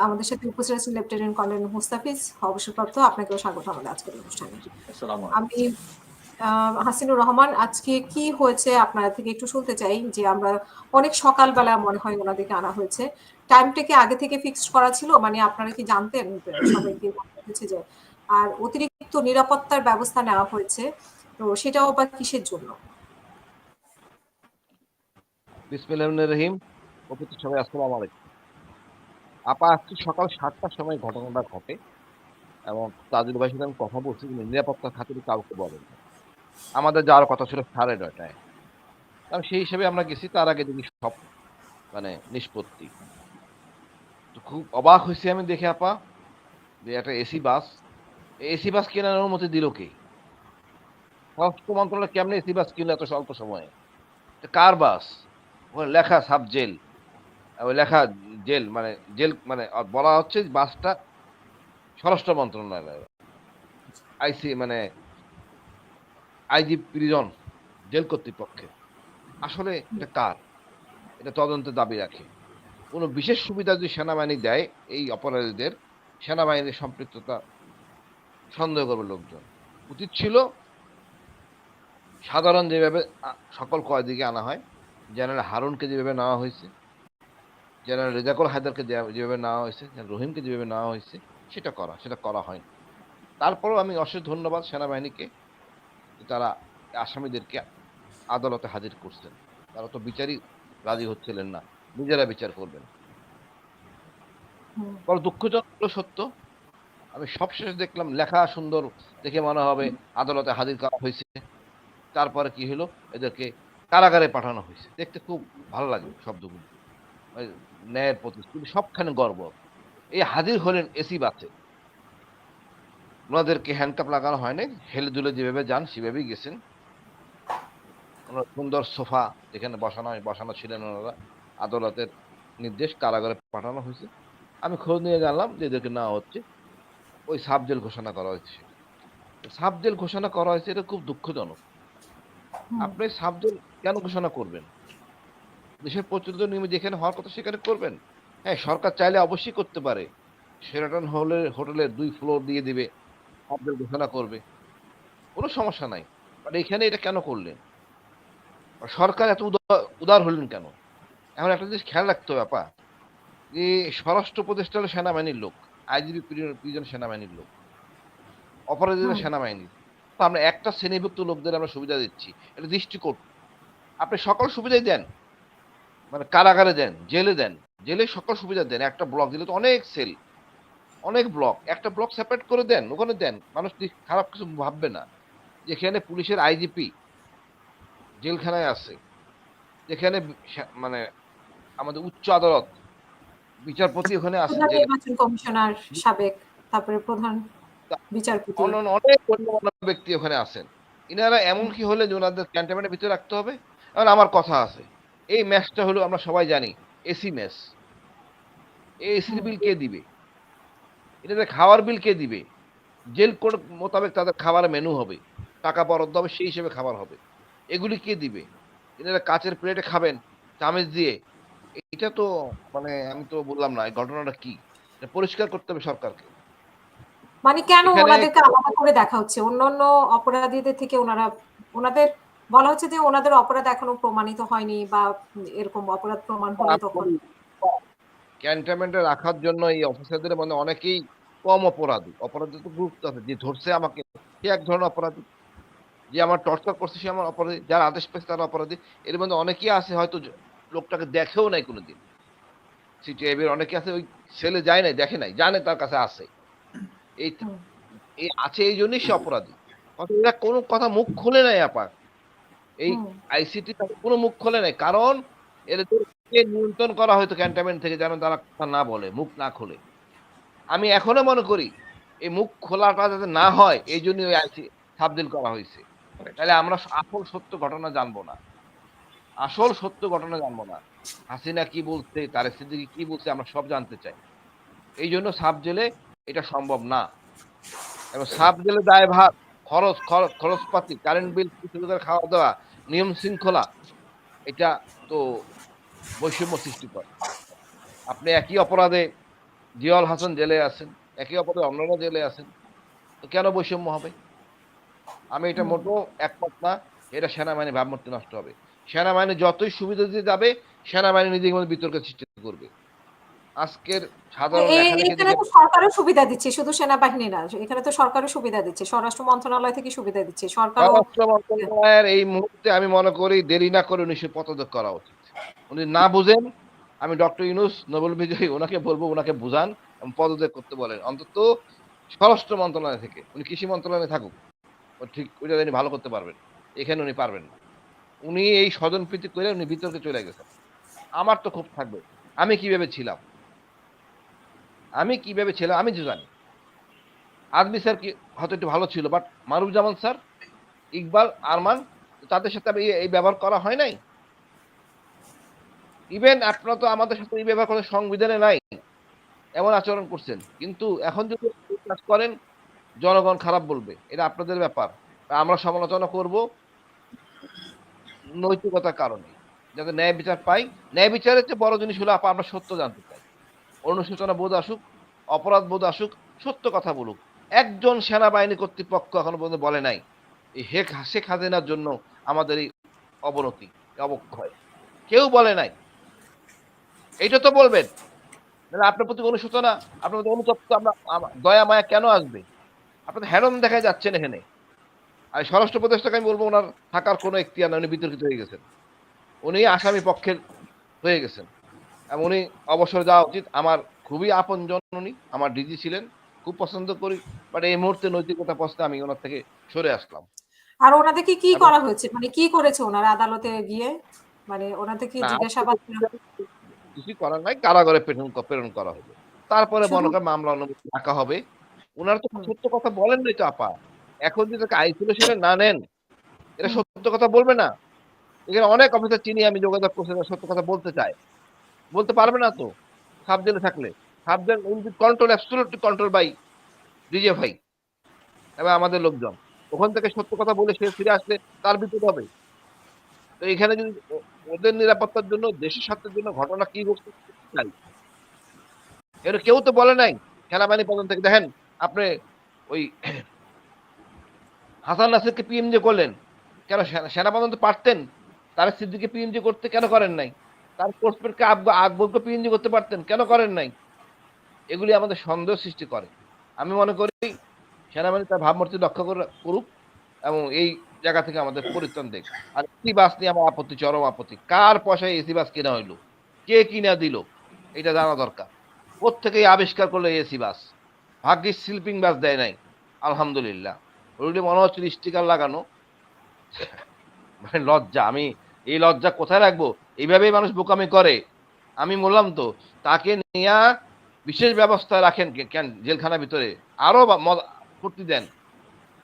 আমাদের সাথে উপস্থিত আছেন লেফটেন্যান্ট কর্নেল মুস্তাফিজ, অবসরপ্রাপ্ত। আপনাকেও স্বাগত আমাদের আজকের অনুষ্ঠানে। আসসালামু আলাইকুম। আমি হাসিনুর রহমান। আজকে কি হয়েছে আপনারা থেকে একটু শুনতে চাই যে আমরা অনেক সকালবেলা মনে হয় ওনাদেরকে আনা হয়েছে। টাইমটা কি আগে থেকে ফিক্সড করা ছিল? মানে আপনারা কি জানতেন সবাইকে হয়েছে যে আর অতিরিক্ত নিরাপত্তার ব্যবস্থা নেওয়া হয়েছে, তো সেটাও বা কিসের জন্য? বিসমিল্লাহির রহিম। উপস্থিত সবাই আসসালামু আলাইকুম। আপা আজকে সকাল ৭টার সময় ঘটনাটা ঘটে এবং তাজুল ভাইয়ের সাথে আমি কথা বলছি যে নিরাপত্তার খাতিরে কাউকে বলেন না। আমাদের যাওয়ার কথা ছিল ৯:৩০টায়। আমি সেই হিসেবে আমরা গেছি, তার আগে দেখি সব মানে নিষ্পত্তি। তো খুব অবাক হইছি আমি দেখে আপা যে একটা এসি বাস, এসি বাস কেনার অনুমতি দিল কে? স্বরাষ্ট্র মন্ত্রণালয় কেমনে এসি বাস কিনলো এত স্বল্প সময়ে? এটা কার বাস? ওখানে লেখা সাব জেল, ওই লেখা জেল মানে বলা হচ্ছে বাসটা স্বরাষ্ট্র মন্ত্রণালয়, আইসি মানে আইজি প্রিজন, জেল কর্তৃপক্ষের। আসলে এটা কার? এটা তদন্তের দাবি রাখে। কোনো বিশেষ সুবিধা যদি সেনাবাহিনী দেয় এই অপরাধীদের, সেনাবাহিনীর সম্পৃক্ততা সন্দেহ করবে লোকজন। উচিত ছিল সাধারণ যেভাবে সকল কয়েদিকে আনা হয়, জেনারেল হারুনকে যেভাবে নেওয়া হয়েছে, জেনারেল রেজাকুল হায়দারকে যেভাবে নেওয়া হয়েছে, রহিমকে যেভাবে নেওয়া হয়েছে, সেটা করা হয়নি। তারপরেও আমি অশেষ ধন্যবাদ সেনাবাহিনীকে, তারা আসামিদেরকে আদালতে হাজির করছেন। তারা তো বিচারই রাজি হচ্ছিলেন না, নিজেরা বিচার করবেন। বড় দুঃখজনক হলো সত্য, আমি সবশেষে দেখলাম লেখা সুন্দর দেখে মনে হবে আদালতে হাজির করা হয়েছে, তারপরে কি হলো, এদেরকে কারাগারে পাঠানো হয়েছে। দেখতে খুব ভালো লাগে শব্দগুলো, ন্যায়ের প্রতি সবখানে গর্ব। এই হাজির হলেন এসি বাসে, ওনাদেরকে হ্যান্ডকাপ লাগানো হয়নি, হেলে দুলে যেভাবে যান সেভাবেই গেছেন। ওনার সুন্দর সোফা যেখানে বসানো ছিলেন ওনারা, আদালতের নির্দেশ, কারাগারে পাঠানো হয়েছে। আমি খোঁজ নিয়ে জানলাম যে এদেরকে নেওয়া হচ্ছে, ওই সাব জেল ঘোষণা করা হয়েছে। সাব জেল ঘোষণা করা হয়েছে, এটা খুব দুঃখজনক। আপনি সাব জেল কেন ঘোষণা করবেন? দেশের প্রচলিত নিয়মে যেখানে হওয়ার কথা সেখানে করবেন। হ্যাঁ, সরকার চাইলে অবশ্যই করতে পারে, শেরাটন হোটেলের 2 ফ্লোর দিয়ে দিবে, সাব জেল ঘোষণা করবে, কোনো সমস্যা নাই। বাট এখানে এটা কেন করলেন? সরকার এত উদার হলেন কেন? এখন একটা জিনিস খেয়াল রাখতে হবে আপা, যে স্বরাষ্ট্র উপদেষ্টা হলো সেনাবাহিনীর লোক, আইজিপি প্রিজন সেনাবাহিনীর লোক, অপরাধীরা সেনাবাহিনী। তো আমরা একটা শ্রেণীভুক্ত লোকদের আমরা সুবিধা দিচ্ছি, এটা দৃষ্টিকোণ। আপনি সকল সুবিধাই দেন, মানে কারাগারে দেন, জেলে দেন, জেলে সকল সুবিধা দেন। একটা ব্লক দিলে তো অনেক সেল, অনেক ব্লক, একটা ব্লক সেপারেট করে দেন, ওখানে দেন, মানুষ খারাপ কিছু ভাববে না। যেখানে পুলিশের আইজিপি জেলখানায় আছে, যেখানে মানে আমাদের উচ্চ আদালত বিচারপতি ওখানে আছেন, প্রধান নির্বাচন কমিশনার সাবেক, তারপরে প্রধান বিচারপতি, অন্যান্য অনেক গণ্যমান্য ব্যক্তি ওখানে আছেন। ইনারা এমন কি হলে যে ওনাদের ক্যান্টনমেন্টের ভিতরে রাখতে হবে? এখন আমার কথা আছে, এই ম্যাচটা হলো আমরা সবাই জানি এসি ম্যাচ। এই এসির বিল কে দিবে? এটাদের খাওয়ার বিল কে দিবে? জেল কোড মোতাবেক তাদের খাবারের মেনু হবে, টাকা বরাদ্দ হবে, সেই হিসেবে খাবার হবে। এগুলি কে দিবে? এনারা কাচের প্লেটে খাবেন চামচ দিয়ে। এটা তো মানে আমি তো বললাম না, এই ঘটনাটা কি, এটা পরিষ্কার করতে হবে সরকারকে। মানে কেন এখানে ওনাদেরকে আলাদা করে দেখা হচ্ছে? অন্যান্য অপরাধীদের থেকে ওনাদের বলা হচ্ছে যে ওনাদের অপরাধ এখনো প্রমাণিত হয়নি, বা এরকম অপরাধ প্রমাণ হলে তখন ক্যান্টনমেন্টে রাখার জন্য এই অফিসারদের মানে অনেকেই কম অপরাধী। অপরাধীর তো গুরুত্ব আছে, যে ধরছে আমাকে সে এক ধরনের অপরাধী, যে আমার টর্চার করছে সে আমার অপরাধী, যার আদেশ পেয়েছে তারা অপরাধী। এর মধ্যে অনেকেই আছে হয়তো লোকটাকে দেখেও নাই কোনোদিন, সিটিআইবির অনেকে আছে ওই সেলে যায় নাই, দেখে নাই, জানে তার কাছে আছে, এই এই আছে, এই জন্যই সে অপরাধী। এরা কোনো কথা মুখ খুলে নাই আপা, এই আইসিটি কোনো মুখ খোলে নাই, কারণ এদেরকে নিয়ন্ত্রণ করা হয়তো ক্যান্টনমেন্ট থেকে যেন তারা কথা না বলে, মুখ না খোলে। আমি এখনো মনে করি এই মুখ খোলাটা যাতে না হয়, এই জন্য ওই আইসি সাবদিল করা হয়েছে। তাহলে আমরা আসল সত্য ঘটনা জানবো না, আসল সত্য ঘটনা জানবো না। হাসিনা কি বলছে, তারেক সিদ্দিকী কি বলছে, আমরা সব জানতে চাই। এই জন্য সাব জেলে এটা সম্ভব না। এবং সাব জেলে দায়ভার, খরচপাতি, কারেন্ট বিল, খাওয়া দাওয়া, নিয়ম শৃঙ্খলা, এটা তো বৈষম্য সৃষ্টি করে। আপনি একই অপরাধে জিয়াউল হাসান জেলে আছেন, একে অপরের অন্যরা জেলে আছেন। তো কেন বৈষম্য হবে? আমি এটা হুম। মোটেও একমত না। এটা সেনাবাহিনীর ভাবমূর্তি নষ্ট হবে। সেনাবাহিনী যতই সুবিধা দিয়ে যাবে, সেনাবাহিনী নিজেদের মধ্যে বিতর্কের সৃষ্টি করবে। আজকের সাধারণ লেখালেখি এখানে দেখে তো সরকারও সুবিধা দিচ্ছে, শুধু সেনাবাহিনী না। এখানে তো সরকারও সুবিধা দিচ্ছে। স্বরাষ্ট্র মন্ত্রণালয় থেকে সুবিধা দিচ্ছে। সরকারও স্বরাষ্ট্র মন্ত্রণালয়ের এই মুহূর্তে আমি মনে করি দেরি না করে উনি পদত্যাগ করা উচিত। উনি না বুঝেন, আমি ডক্টর ইউনূস নোবেল বিজয়ী ওনাকে বলব উনাকে বুঝান এবং পদত্যাগ করতে বলেন। অন্তত স্বরাষ্ট্র মন্ত্রণালয় থেকে। উনি কৃষি মন্ত্রণালয়ে থাকুক। ও ঠিক ওইটা তিনি ভালো করতে পারবেন। এখানে উনি পারবেন না। উনি এই স্বজনপ্রীতি করে উনি বিতর্কে চলে গেছেন। আমার তো ক্ষোভ থাকবে। আমি কিভাবে ছিলাম? আমি যে জানি। আজমি স্যার কি হয়তো একটু ভালো ছিল, but Maruf sir, Iqbal, Arman তাদের সাথে এই ব্যবহার করা হয় নাই। ইভেন আপনারা তো আমাদের সাথে এই ব্যবহার করার সংবিধানে নাই। এমন আচরণ করছেন। কিন্তু এখন যদি এই কাজ করেন জনগণ খারাপ বলবে। এটা আপনাদের ব্যাপার। আমরা সমালোচনা করব নৈতিকতার কারণে। যাতে ন্যায় বিচার পাই। ন্যায় বিচারের চেয়ে বড় জিনিস হলো আমরা সত্য জানতে চাই। অনুশোচনা বোধ আসুক, অপরাধ বোধ আসুক, সত্য কথা বলুক। একজন সেনাবাহিনী কর্তৃপক্ষ এখনো পর্যন্ত বলে নাই এই শেখ হাসিনার জন্য আমাদের এই অবনতি, অবক্ষয়। কেউ বলে নাই। এইটা তো বলবেন। আপনার প্রতি অনুশোচনা, আপনার প্রতি অনুতপ্ত, দয়া মায়া কেন আসবে? আপনাদের হেরম দেখা যাচ্ছেন এখানে। আর স্বরাষ্ট্র উপদেষ্টাকে আমি বলবো ওনার থাকার কোনো এখতিয়ার নাই, উনি বিতর্কিত হয়ে গেছেন। উনি আসামি পক্ষের হয়ে গেছেন এবং উনি অবসর যাওয়া উচিত। আমার খুবই আপনজন উনি, আমার ডিজি ছিলেন, খুব পছন্দ করি। বাট এই মুহূর্তে নৈতিকতা প্রশ্নে আমি ওনার থেকে সরে আসলাম। আর ওনাদেরকে কি এবং করা হয়েছে? মানে কি করেছে ওনারা আদালতে গিয়ে? মানে ওনাদেরকে না জিজ্ঞাসাবাদ কিছুই করার নাই, কারাগারে প্রেরণ করা হবে। তারপরে শুধু মনে করেন মামলা অনুমতি রাখা হবে। উনারা তো হুম, সত্য কথা বলেন নাই তো আপা। এখন যদি তাকে আইসোলেশনে না নেন, এটা হুম, সত্য কথা বলবে না। এখানে অনেক অফিসার চিনি আমি, যোগাযোগ করছি, যারা সত্য কথা বলতে চায়। বলতে পারবে না তো সাব জেলে থাকলে। Sub jail will be control, absolutely control by DGFI এবং আমাদের লোকজন। ওখান থেকে সত্য কথা বলে সে ফিরে আসলে তার বিপদ হবে। তো এখানে যদি ওদের নিরাপত্তার জন্য, দেশের স্বার্থের জন্য ঘটনা কি ঘটছে চাই, এটা কেউ তো বলে নাই। সেনাবাহিনী প্রধান থেকে দেখেন আপনি ওই হাসান নাসিরকে পিএমজি করলেন কেন? সেনাপ্রধান তো পারতেন তারেক সিদ্দিককে পিএমজি করতে, কেন করেন নাই? তার কোর্সপেটকে আকবরকে পিএমজি করতে পারতেন, কেন করেন নাই? এগুলি আমাদের সন্দেহ সৃষ্টি করে। আমি মনে করি সেনাবাহিনী তার ভাবমূর্তি রক্ষা করুক এবং এই জায়গা থেকে আমাদের পরিত্রাণ দেখ। আর এসি বাস নিয়ে আমার আপত্তি, চরম আপত্তি। কার পয়সায় এসি বাস কেনা হইলো, কে কিনা দিল, এটা জানা দরকার। কোত্থেকে আবিষ্কার করলো এসি বাস? ভাগ্যিস স্লিপিং বাস দেয় নাই, আলহামদুলিল্লাহ। ওইগুলি মনে হচ্ছে স্টিকার লাগানো। মানে লজ্জা, আমি এই লজ্জা কোথায় রাখবো? এইভাবেই মানুষ বোকামি করে। আমি বললাম তো তাকে নিয়ে বিশেষ ব্যবস্থা রাখেন কেন জেলখানার ভিতরে, আরো ফুর্তি দেন।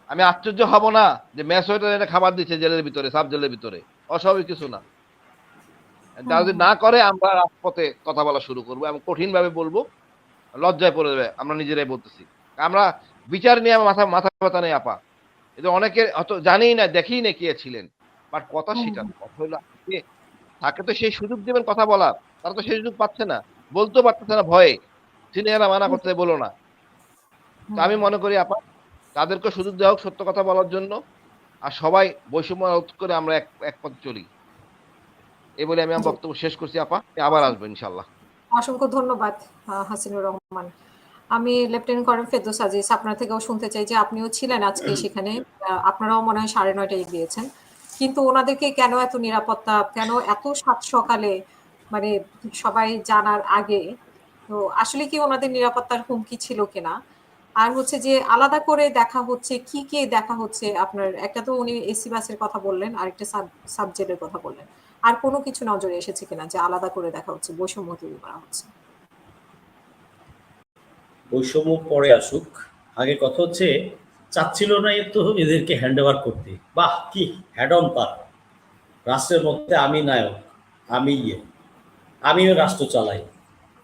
আমি আশ্চর্য হব না যে মেস ওয়েটার এনে খাবার দিচ্ছে জেলের ভিতরে, সাব জেলের ভিতরে। অস্বাভাবিক কিছু না। হুম, তারা যদি হুম, না করে আমরা রাজপথে কথা বলা শুরু করবো এবং কঠিন ভাবে বলবো। লজ্জায় পড়ে যাবে, আমরা নিজেরাই বলতেছি। আমরা বিচার নিয়ে আমার মাথা মাথা ব্যথা নেই আপা। এটা অনেকে অত জানেই না, দেখেই না কে ছিলেন। বাট কথা হুম, সেটা হুম, না। কথা হলো তাকে তো সেই সুযোগ দিবেন কথা বলার, তারা তো সেই সুযোগ পাচ্ছে না, বলতেও পারতেছে না ভয়ে। সিনিয়ররা মানা হুম, করতে বলো না। তো হুম। আমি মনে করি আপা তাদেরকে সুযোগ দেওয়া হোক সত্য কথা বলার জন্য। আর সবাই বৈষম্য রোধ করে আমরা এক পথে চলি। এই বলে আমি আমার জি। বক্তব্য শেষ করছি আপা। আবার আসবো ইনশাল্লাহ। অসংখ্য ধন্যবাদ হাসিনুর রহমান। আমি লেফটেন্যান্ট কর্নেল ফেরদৌস আজিজ আপনার থেকেও শুনতে চাই যে আপনিও ছিলেন আজকে সেখানে। আপনারাও মনে হয় 9:30টায় গিয়েছেন। কিন্তু ওনাদেরকে কেন এত নিরাপত্তা, কেন এত সাত সকালে, মানে সবাই জানার আগে, তো আসলে কি ওনাদের নিরাপত্তার হুমকি ছিল কিনা? আর হচ্ছে যে আলাদা করে দেখা হচ্ছে, কি কি দেখা হচ্ছে আপনার? একটা তো উনি এসি বাসের কথা বললেন, আরেকটা সাব জেলের কথা বললেন। আর কোনো কিছু নজরে এসেছে কিনা যে আলাদা করে দেখা হচ্ছে, বৈষম্য তৈরি করা হচ্ছে? বৈষম্য পরে আসুক, আগে কথা হচ্ছে চাচ্ছিল না এ তো এদেরকে হ্যান্ড ওভার করতে। বাহ, কি হ্যাড অন পার! রাষ্ট্রের মধ্যে আমি নায়ক, আমি আমিও রাষ্ট্র চালাই,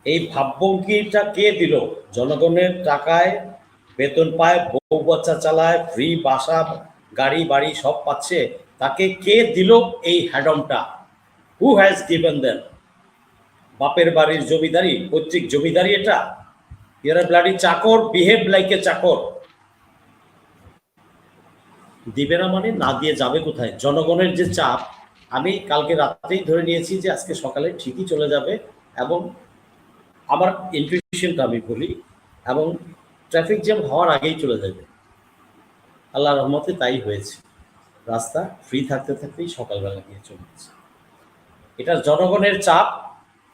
এই ভাবভঙ্গিটা কে দিল? জনগণের টাকায় বেতন পায়, বউ বাচ্চা চালায়, ফ্রি বাসা গাড়ি বাড়ি সব পাচ্ছে, তাকে কে দিল এই হ্যাডমটা? হু হ্যাজ গিভেন দেন? বাপের বাড়ির জমিদারি, পৈতৃক জমিদারি এটা? ইউ আর ব্লাডি চাকর, বিহেভ লাইক এ চাকর। দিবে না মানে না দিয়ে যাবে কোথায়? জনগণের যে চাপ, আমি কালকে রাতেই ধরে নিয়েছি যে আজকে সকালে ঠিকই চলে যাবে, এবং আমার ইনটিউশনটা আমি বলি, এবং ট্রাফিক জ্যাম হওয়ার আগেই চলে যাবে। আল্লাহর রহমতে তাই হয়েছে। রাস্তা ফ্রি থাকতে থাকতেই সকালবেলা গিয়ে চলে গেছে। এটা জনগণের চাপ,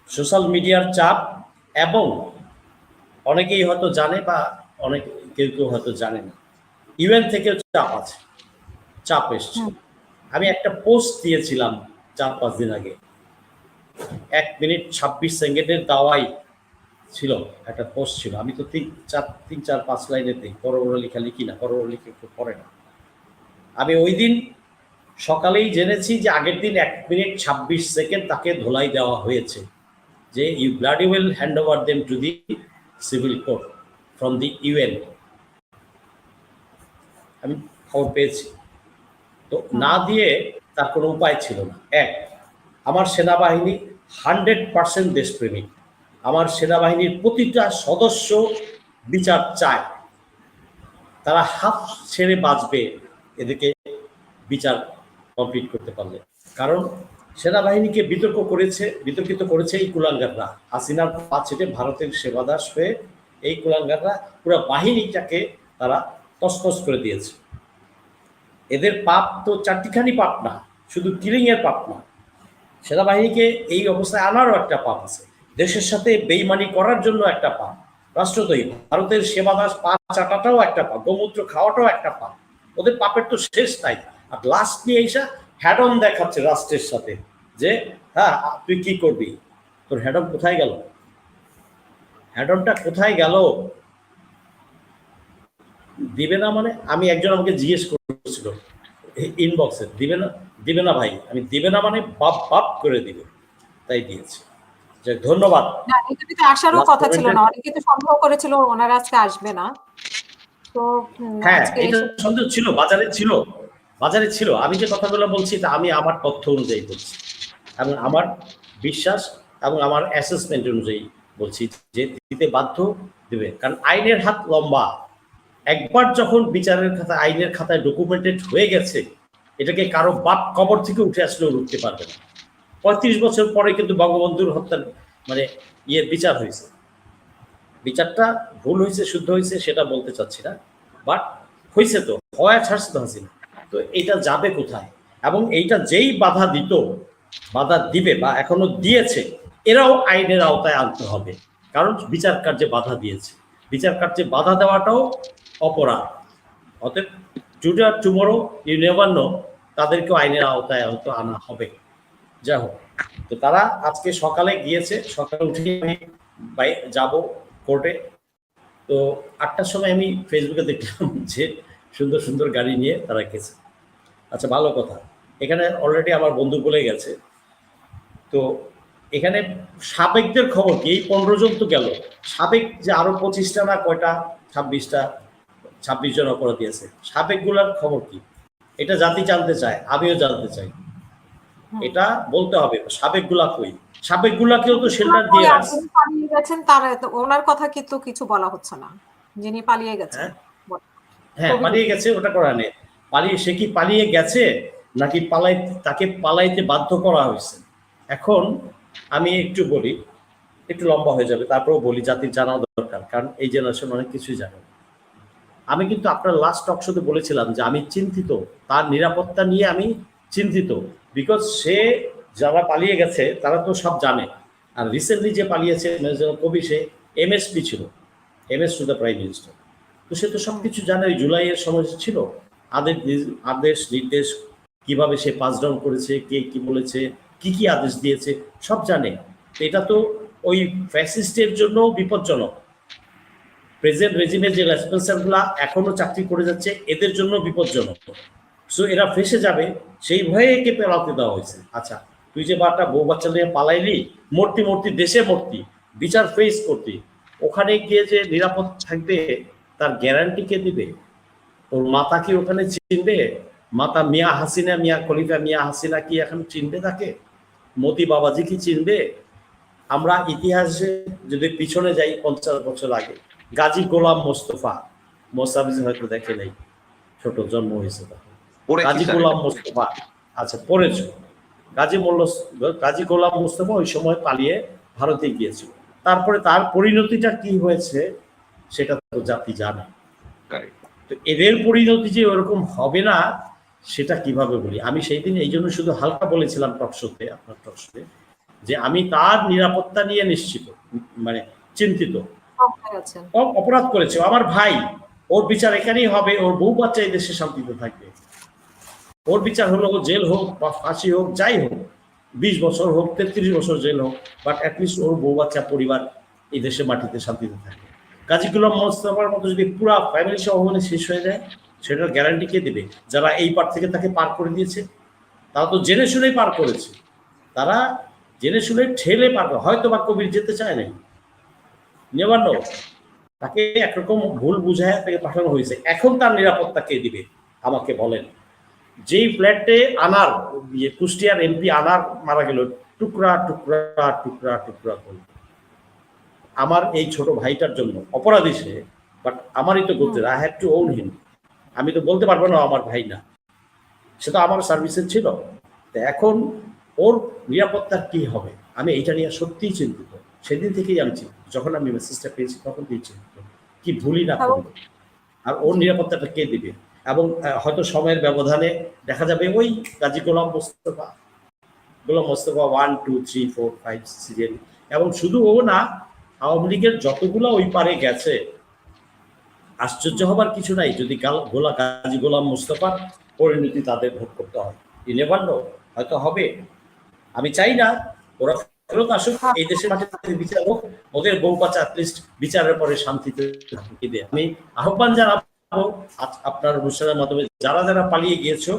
সোশ্যাল মিডিয়ার চাপ, এবং অনেকেই হয়তো জানে বা অনেক কেউ কেউ হয়তো জানে না, ইউএন থেকেও চাপ আছে, চাপ এসছে। আমি একটা পোস্ট দিয়েছিলাম 4-5 দিন আগে, 1 মিনিট 26 সেকেন্ডের দাওয়াই ছিল, একটা পোস্ট ছিল। আমি তো 3-4-5 লাইনের দিই, বড় বড় লেখা লিখি না, বড় বড় লিখে একটু পড়ে না। আমি ওই দিন সকালেই জেনেছি যে আগের দিন 1 মিনিট 26 সেকেন্ড তাকে ধোলাই দেওয়া হয়েছে, যে you bloody will hand over them to the civil court from the UN. আমি খবর পেয়েছি। তো না দিয়ে তার কোনো উপায় ছিল না। আমার সেনাবাহিনী 100% দেশপ্রেমিক। আমার সেনাবাহিনীর প্রতিটা সদস্য বিচার চায়, তারা হাফ ছেড়ে বাঁচবে এদেরকে বিচার কমপ্লিট করতে পারলে। কারণ সেনাবাহিনীকে বিতর্কিত করেছে এই কুলাঙ্গাররা, হাসিনার পা ছেটে ভারতের সেবাদাস হয়ে এই কুলাঙ্গাররা পুরো বাহিনীটাকে তারা তছনছ করে দিয়েছে। এদের পাপ তো 4টিখানি পাপ না, শুধু কিলিংয়ের পাপ না, সেনাবাহিনীকে এই অবস্থায় আনারও একটা পাপ আছে, দেশের সাথে বেইমানি করার জন্য একটা পাপ, রাষ্ট্রদ্রোহী, ভারতের সেবাদাস পা চাটাটাও একটা পাপ, গোমূত্র খাওয়াটাও একটা পাপ। ওদের পাপের তো শেষ নাই। আর লাস্ট নিয়ে এসে হ্যাড অন দেখাচ্ছে রাষ্ট্রের সাথে, যে হ্যাঁ তুই কি করবি, তোর হ্যাড অন কোথায় গেল? হ্যাড অনটা কোথায় গেল? দিবে না মানে, আমি একজন আমাকে জিজ্ঞেস করছিল ইনবক্সে, দিবে না ভাই, আমি দিবে না মানে বাপ বাপ করে দিবে, তাই দিয়েছি। ধন্যবাদ। না, এটাতে আসারও কথা ছিল না, অনেকে তো সন্দেহ করেছিল ওনারা আজকে আসবে না। তো হ্যাঁ, আজকে এটা সন্দেহ ছিল, বাজারে ছিল। আমি যে কথাগুলো বলছি তা আমি আমার তথ্য অনুযায়ী বলছি, এবং আমার বিশ্বাস এবং আমার অ্যাসেসমেন্ট অনুযায়ী বলছি যে দিতে বাধ্য দেবে। কারণ আইনের হাত লম্বা। একবার যখন বিচারের খাতায়, আইনের খাতায় ডকুমেন্টেড হয়ে গেছে, এটাকে কারো বাপ কবর থেকে উঠে আসলেও রুখতে পারবে না। 35 বছর পরে কিন্তু বঙ্গবন্ধুর হত্যার মানে বিচার হয়েছে। বিচারটা ভুল হয়েছে, শুদ্ধ হয়েছে সেটা বলতে চাচ্ছি না, বাট হয়েছে, তো হওয়া ছাড়ছে তো হাসিনা। তো এটা যাবে কোথায়? এবং এইটা যেই বাধা দিবে বা এখনো দিয়েছে, এরাও আইনের আওতায় আনতে হবে। কারণ বিচার কার্যে বাধা দিয়েছে, বিচার কার্যে বাধা দেওয়াটাও অপরাধ। অতএব টুডে আর টুমরো ইউ নেভার নো, তাদেরকেও আইনের আওতায় হয়তো আনা হবে। যাই হোক, তো তারা আজকে সকালে গিয়েছে, সকালে উঠে আমি যাব কোর্টে। তো 8টার সময় আমি ফেসবুকে দেখলাম যে সুন্দর সুন্দর গাড়ি নিয়ে তারা গেছে। আচ্ছা, ভালো কথা। এখানে অলরেডি আমার বন্ধু বলে গেছে। তো এখানে সাবেকদের খবর কি? এই 15 জন তো গেল, সাবেক যে আরো 25টা না কয়টা, 26 জন অপরাধী আছে, সাবেকগুলার খবর কি? এটা জাতি জানতে চায়, আমিও জানতে চাই। এটা বলতে হবে, সাবেকগুলা কই? সাবেকগুলাকেও তো শেল্টার দিয়ে রাখছে। পালিয়ে গেছেন, তার ওনার কথা কিন্তু কিছু বলা হচ্ছে না, যিনি পালিয়ে গেছেন। হ্যাঁ, পালিয়ে গেছে, ওটা করা নেই। সে কি পালিয়ে গেছে নাকি তাকে পালাইতে বাধ্য করা হয়েছে? এখন আমি একটু বলি, একটু লম্বা হয়ে যাবে, তারপরেও বলি, জাতির জানা দরকার, কারণ এই জেনারেশন অনেক কিছুই জানে। আমি কিন্তু আপনার লাস্ট টক শোতে বলেছিলাম যে আমি চিন্তিত, তার নিরাপত্তা নিয়ে আমি চিন্তিত, বিকজ সে যারা পালিয়ে গেছে তারা তো সব জানে। আর রিসেন্টলি যে পালিয়েছে কবি, সে এমএসপি ছিল, MS to the prime minister. তো সে তো সব কিছু জানে। ওই জুলাইয়ের সময় ছিল আদেশ নির্দেশ, কিভাবে সে পাস ডাউন করেছে, কে কি বলেছে, কি আদেশ দিয়েছে, সব জানে। এটা তো ওই ফ্যাসিস্টের জন্য বিপজ্জনক। প্রেজেন্ট রেজিমের যে রেসপন্সারগুলা এখনো চাকরি করে যাচ্ছে, এদের জন্য বিপজ্জনক। সো এরা ফেসে যাবে, সেই ভয়ে একে পালাতে দেওয়া হয়েছে। আচ্ছা, তুই যে বারটা বউ বাচ্চা নিয়ে পালাইলি, মূর্তি দেশে মূর্তি, বিচার ফেস করতি, ওখানে গিয়ে যে নিরাপদ থাকবে তার গ্যারান্টি কে দিবে? ওর মাতা কি ওখানে চিনবে? মাতা মিয়া হাসিনা, মিয়া খলিফা মিয়া হাসিনা কি এখন চিনবে তাকে? মোদি বাবাজি কি চিনবে? আমরা ইতিহাসে যদি পিছনে যাই 50 বছর আগে, গাজী গোলাম মোস্তফা, মোস্তাফিজ হয়তো দেখে নেই, ছোট জন্ম হয়েছে তখন। গাজী গোলাম মোস্তফা, আচ্ছা পড়েছ, গাজী গোলাম মোস্তফা ওই সময় পালিয়ে ভারতে গিয়েছিল। তারপরে তার পরিণতিটা কি হয়েছে সেটা তো জাতি জানে। তো এদের পরিণতি যে ওরকম হবে না সেটা কিভাবে বলি? আমি সেই দিন এই জন্য শুধু হালকা বলেছিলাম টকশোতে, আপনার টকশোতে, যে আমি তার নিরাপত্তা নিয়ে নিশ্চিত, মানে চিন্তিত। অপরাধ করেছে আমার ভাই, ওর বিচার এখানেই হবে, ওর বউ বাচ্চা এই দেশে শান্তিতে থাকবে। ওর বিচার হলো জেল হোক বা ফাঁসি হোক, যাই হোক, 20 বছর হোক, 33 বছর জেল হোক, বাট অ্যাটলিস্ট ওর বউ বাচ্চা পরিবার এই দেশে মাটিতে শান্তিতে থাকবে। গাজী গোলাম মোস্তফার মতো যদি পুরা ফ্যামিলি সহ শেষ হয়ে যায়, সেটার গ্যারান্টি কে দেবে? যারা এই পার থেকে তাকে পার করে দিয়েছে, তারা তো জেনে শুনেই পার করেছে, তারা জেনে শুনে ঠেলে পার করে, হয়তো বা কবির যেতে চায় নাই, নেবার নো, তাকে একরকম ভুল বুঝায় তাকে পাঠানো হয়েছে। এখন তার নিরাপত্তা কে দিবে আমাকে বলেন? যেই ফ্ল্যাটে আনার কুষ্টিয়ার এমপি আনার মারা গেল, টুকরা টুকরা টুকরা টুকরা করে, আমার এই ছোট ভাইটার জন্য অপরাধী সে, বাট আমারই তো করতে, আই হ্যাভ টু ওন হিম। আমি তো বলতে পারবো না আমার ভাই না, সে তো আমার সার্ভিসের ছিল। তো এখন ওর নিরাপত্তার কি হবে? আমি এইটা নিয়ে সত্যিই চিন্তিত, সেদিন থেকেই আমি চিন্তিত। যখন আমি মেসেজটা পেয়েছি তখন থেকেই চিন্তিত, কি ভুলই না করবো, আর ওর নিরাপত্তাটা কে দিবে? এবং হয়তো সময়ের ব্যবধানে দেখা যাবে ওই গাজী গোলাম মোস্তফা 1, 2, 3, 4, 5 সিরিয়াল। এবং শুধু ও না, আওয়ামী লীগের যতগুলো ওই পারে গেছে, আশ্চর্য হবার কিছু নাই যদি গাজী গোলাম মোস্তফার পরিণতি তাদের ভোগ করতে হয়। ইলেভান হয়তো হবে, আমি চাই না ওরা ফেরত আসুক, এই দেশের মাঠে বিচার হোক, ওদের বউ বাচ্চা অ্যাটলিস্ট বিচারের পরে শান্তিতে থাকবে। আমি আহ্বান জানাবো আপনার অনুষ্ঠানের মাধ্যমে, যারা যারা পালিয়ে গিয়েছো,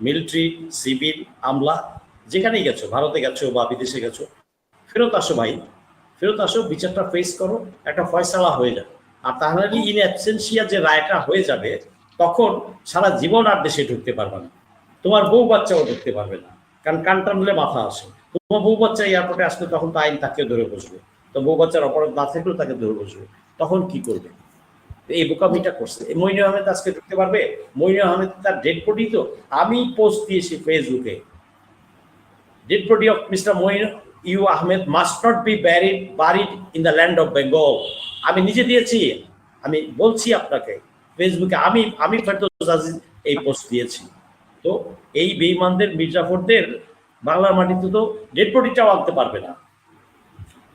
মিলিটারি, সিভিল, আমলা, যেখানেই গেছো, ভারতে গেছো বা বিদেশে গেছো, ফেরত আসো ভাই, ফেরত আসো, বিচারটা ফেস করো, একটা ফয়সালা হয়ে যাবে। আর তাহলে ইন অ্যাবসেন্সিয়া যে রায়টা হয়ে যাবে, তখন সারা জীবন আর দেশে ঢুকতে পারবে না, তোমার বউ বাচ্চাও ঢুকতে পারবে না, কারণ কান টানলে মাথা আসে। তোমার বউ বাচ্চা এয়ারপোর্টে আসলে তখন তো আইন তাকে ধরে বসবে, তো বউ বাচ্চার অপরাধ না থাকলেও তাকে ধরে বসবে, তখন কি করবে? এই বোকামিটা করছে। মইনু আহমেদ আজকে ঢুকতে পারবে? মইনু আহমেদ তার ডেড বডি, তো আমি পোস্ট দিয়েছি ফেসবুকে, dead body of mister Moinu Ahmed must not be buried in the land of Bengal. আমি নিজে দিয়েছি, আমি বলছি আপনাকে ফেসবুকে, আমি ফেরদৌস আজিজ এই পোস্ট দিয়েছি। তো এই বেঈমানদের, মির্জাফরদের বাংলার মাটিতে তো ডেড বডিটাও আনতে পারবে না।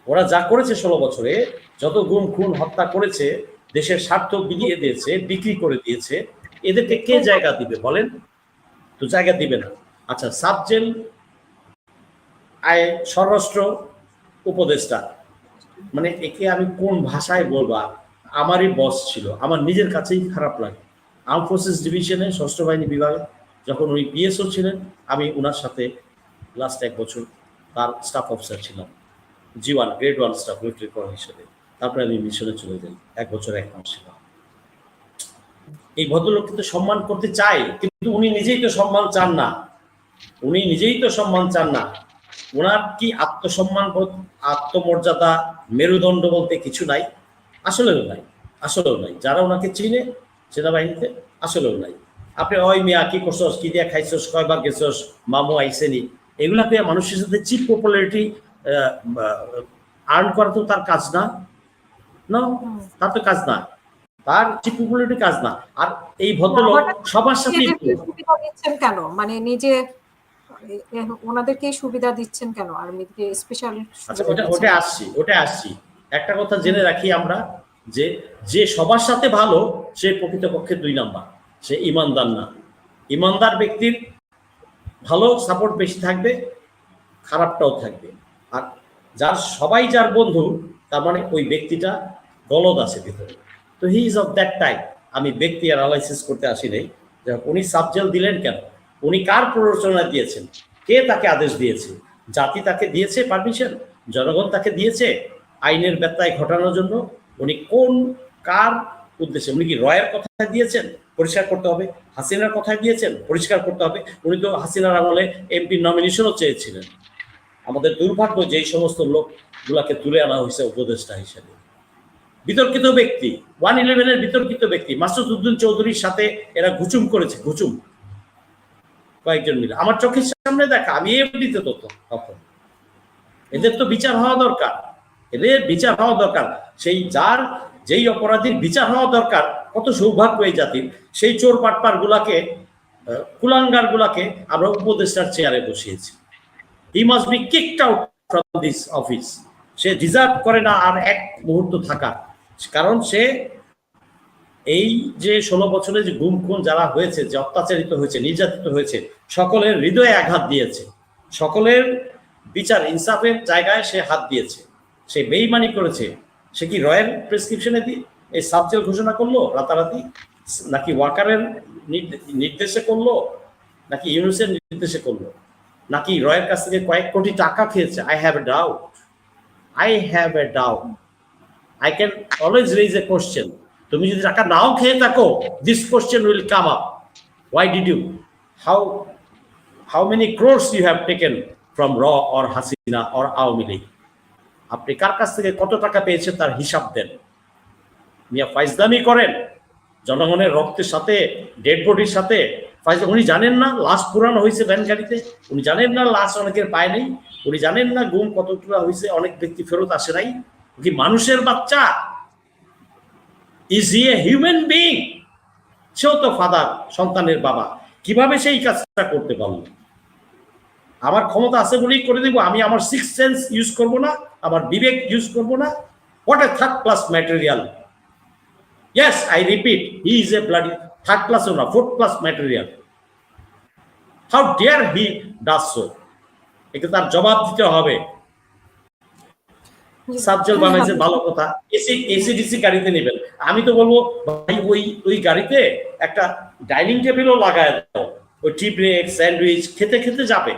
ওরা যা করেছে 16 বছরে, যত গুম খুন হত্যা করেছে, দেশের স্বার্থ বিলিয়ে দিয়েছে, বিক্রি করে দিয়েছে, এদেরকে কে জায়গা দিবে বলেন? তো জায়গা দিবে না। আচ্ছা, সাবজেল স্বরাষ্ট্র উপদেষ্টা, মানে একে আমি কোন ভাষায় বলবা? আমারই বস ছিল, আমার নিজের কাছেই খারাপ লাগে। আর্ম ফোর্সেস ডিভিশনে, সশস্ত্র বাহিনী বিভাগে যখন উনি পিএসও ছিলেন, আমি ওনার সাথে লাস্ট 1 বছর তার স্টাফ অফিসার ছিলাম, G1 grade 1 staff lieutenant colonel হিসেবে। তারপরে আমি মিশনে চলে যাই, 1 বছর 1 মাস ছিলাম। এই ভদ্রলোককে তো সম্মান করতে চাই, কিন্তু উনি নিজেই তো সম্মান চান না, উনি নিজেই তো সম্মান চান না। ওনার কি আত্মসম্মান বোধ, আত্মমর্যাদা, মেরুদণ্ড বলতে কিছু নাই? আসলেও নাই, আসলেও নাই। যারা ওনাকে চিনে সেনাবাহিনীতে, আসলেও নাই। আপনি ওই মিয়া কি করছস, কি দিয়া খাইছস, কয়বার গেছস, মামু আইসেনি, এগুলাতে মানুষের সাথে চিপ পপুলারিটি আর্ন করা তো তার কাজ না, না তার তো কাজ না, তার চিপ পপুলারিটি কাজ না। আর এই ভদ্রলোক সবার সাথে সুবিধা দিচ্ছেন কেন? মানে নিজে ওনাদেরকে সুবিধা দিচ্ছেন কেন? আর স্পেশাল আচ্ছা, ওটা আসছি। একটা কথা জেনে রাখি আমরা, যে সবার সাথে ভালো, সে প্রকৃতপক্ষে 2 নাম্বার, সে ইমানদার না। ইমানদার ব্যক্তির ভালো সাপোর্ট বেশি থাকবে, খারাপটাও থাকবে। আর সবাই যার বন্ধু, তার মানে ওই ব্যক্তিটা গলদ আছে ভিতরে। তো he is of that type. আমি ব্যক্তি অ্যানালাইসিস করতে আসি নাই। উনি সাবজেল দিলেন কেন? উনি কার প্ররোচনা দিয়েছেন? কে তাকে আদেশ দিয়েছে? জাতি তাকে দিয়েছে পারমিশন? জনগণ তাকে দিয়েছে আইনের ব্যত্যয় ঘটানোর জন্য? উনি কার উদ্দেশ্যে? উনি কি রয়ের কথা দিয়েছেন? পরিষ্কার করতে হবে। হাসিনার কথা দিয়েছেন? পরিষ্কার করতে হবে। উনি তো হাসিনার আমলে এমপি নমিনেশনও চেয়েছিলেন। আমাদের দুর্ভাগ্য যে এই সমস্ত লোকগুলাকে তুলে আনা হয়েছে উপদেষ্টা হিসেবে। বিতর্কিত ব্যক্তি, 111-এর বিতর্কিত ব্যক্তি মাসুদ উদ্দিন চৌধুরীর সাথে এরা ঘুচুম করেছে, ঘুচুম কয়েকজন মিলে, আমার চোখের সামনে দেখা, আমি এমনিতে তো তখন। এদের তো বিচার হওয়া দরকার, এদের বিচার হওয়া দরকার। যেই অপরাধীর বিচার হওয়া দরকার, কত সৌভাগ্য এই জাতির, সেই চোর পাটপার গুলাকে, কুলাঙ্গার গুলাকে আমরা উপদেষ্টার চেয়ারে বসিয়েছি। He must be kicked out from this office. Say deserve করে না আর এক মুহূর্ত থাকা, কারণ সে এই যে 16 বছরে যে গুম খুন যারা হয়েছে, যে অত্যাচারিত হয়েছে, নির্যাতিত হয়েছে, সকলের হৃদয়ে আঘাত দিয়েছে, সকলের বিচার ইনসাফের জায়গায় সে হাত দিয়েছে, সে বেইমানি করেছে। সে কি রয়ের প্রেসক্রিপশনে দিয়ে এই সাবজেল ঘোষণা করলো রাতারাতি, নাকি ওয়াকারের নির্দেশে করলো, নাকি ইউনুসের নির্দেশে করলো, নাকি রয়ের কাছ থেকে কয়েক কোটি টাকা খেয়েছে? I have a doubt, I can always raise a question. তুমি যদি টাকা নাও খেয়ে থাকো, this question will come up. Why did you? How many crores you have taken from Raw or Hasina or Aomi League? আপনি কার কাছ থেকে কত টাকা পেয়েছেন তার হিসাব দেন। মিয়া ফাইজলামি করেন জনগণের রক্তের সাথে, ডেড বডির সাথে। উনি জানেন না লাশ পুরানো হয়েছে ভ্যান গাড়িতে? উনি জানেন না লাশ অনেকের পায় নাই? উনি জানেন না গুম কতটা হয়েছে, অনেক ব্যক্তি ফেরত আসে নাই? কি মানুষের বাচ্চা? Is he a human being? সেও তো ফাদার, সন্তানের বাবা। কিভাবে সেই কাজটা করতে পারলো? আমার ক্ষমতা আছে বলেই করে দিব? আমি আমার সিক্স সেন্স ইউজ করব না? আমার বিবেক ইউজ করব না? What a third class material! Yes, I repeat, he is a bloody third ক্লাসও না, fourth class material. How dare he does so? একে তার জবাব দিতে হবে। সাবজেল বানাইছে ভালো কথা, এসিডিসি গাড়িতে নেবেন। আমি তো বলবো ভাই ওই গাড়িতে একটা ডাইনিং টেবিলও লাগায় দাও, ওই টি ব্রেক স্যান্ডউইচ খেতে খেতে যাবে,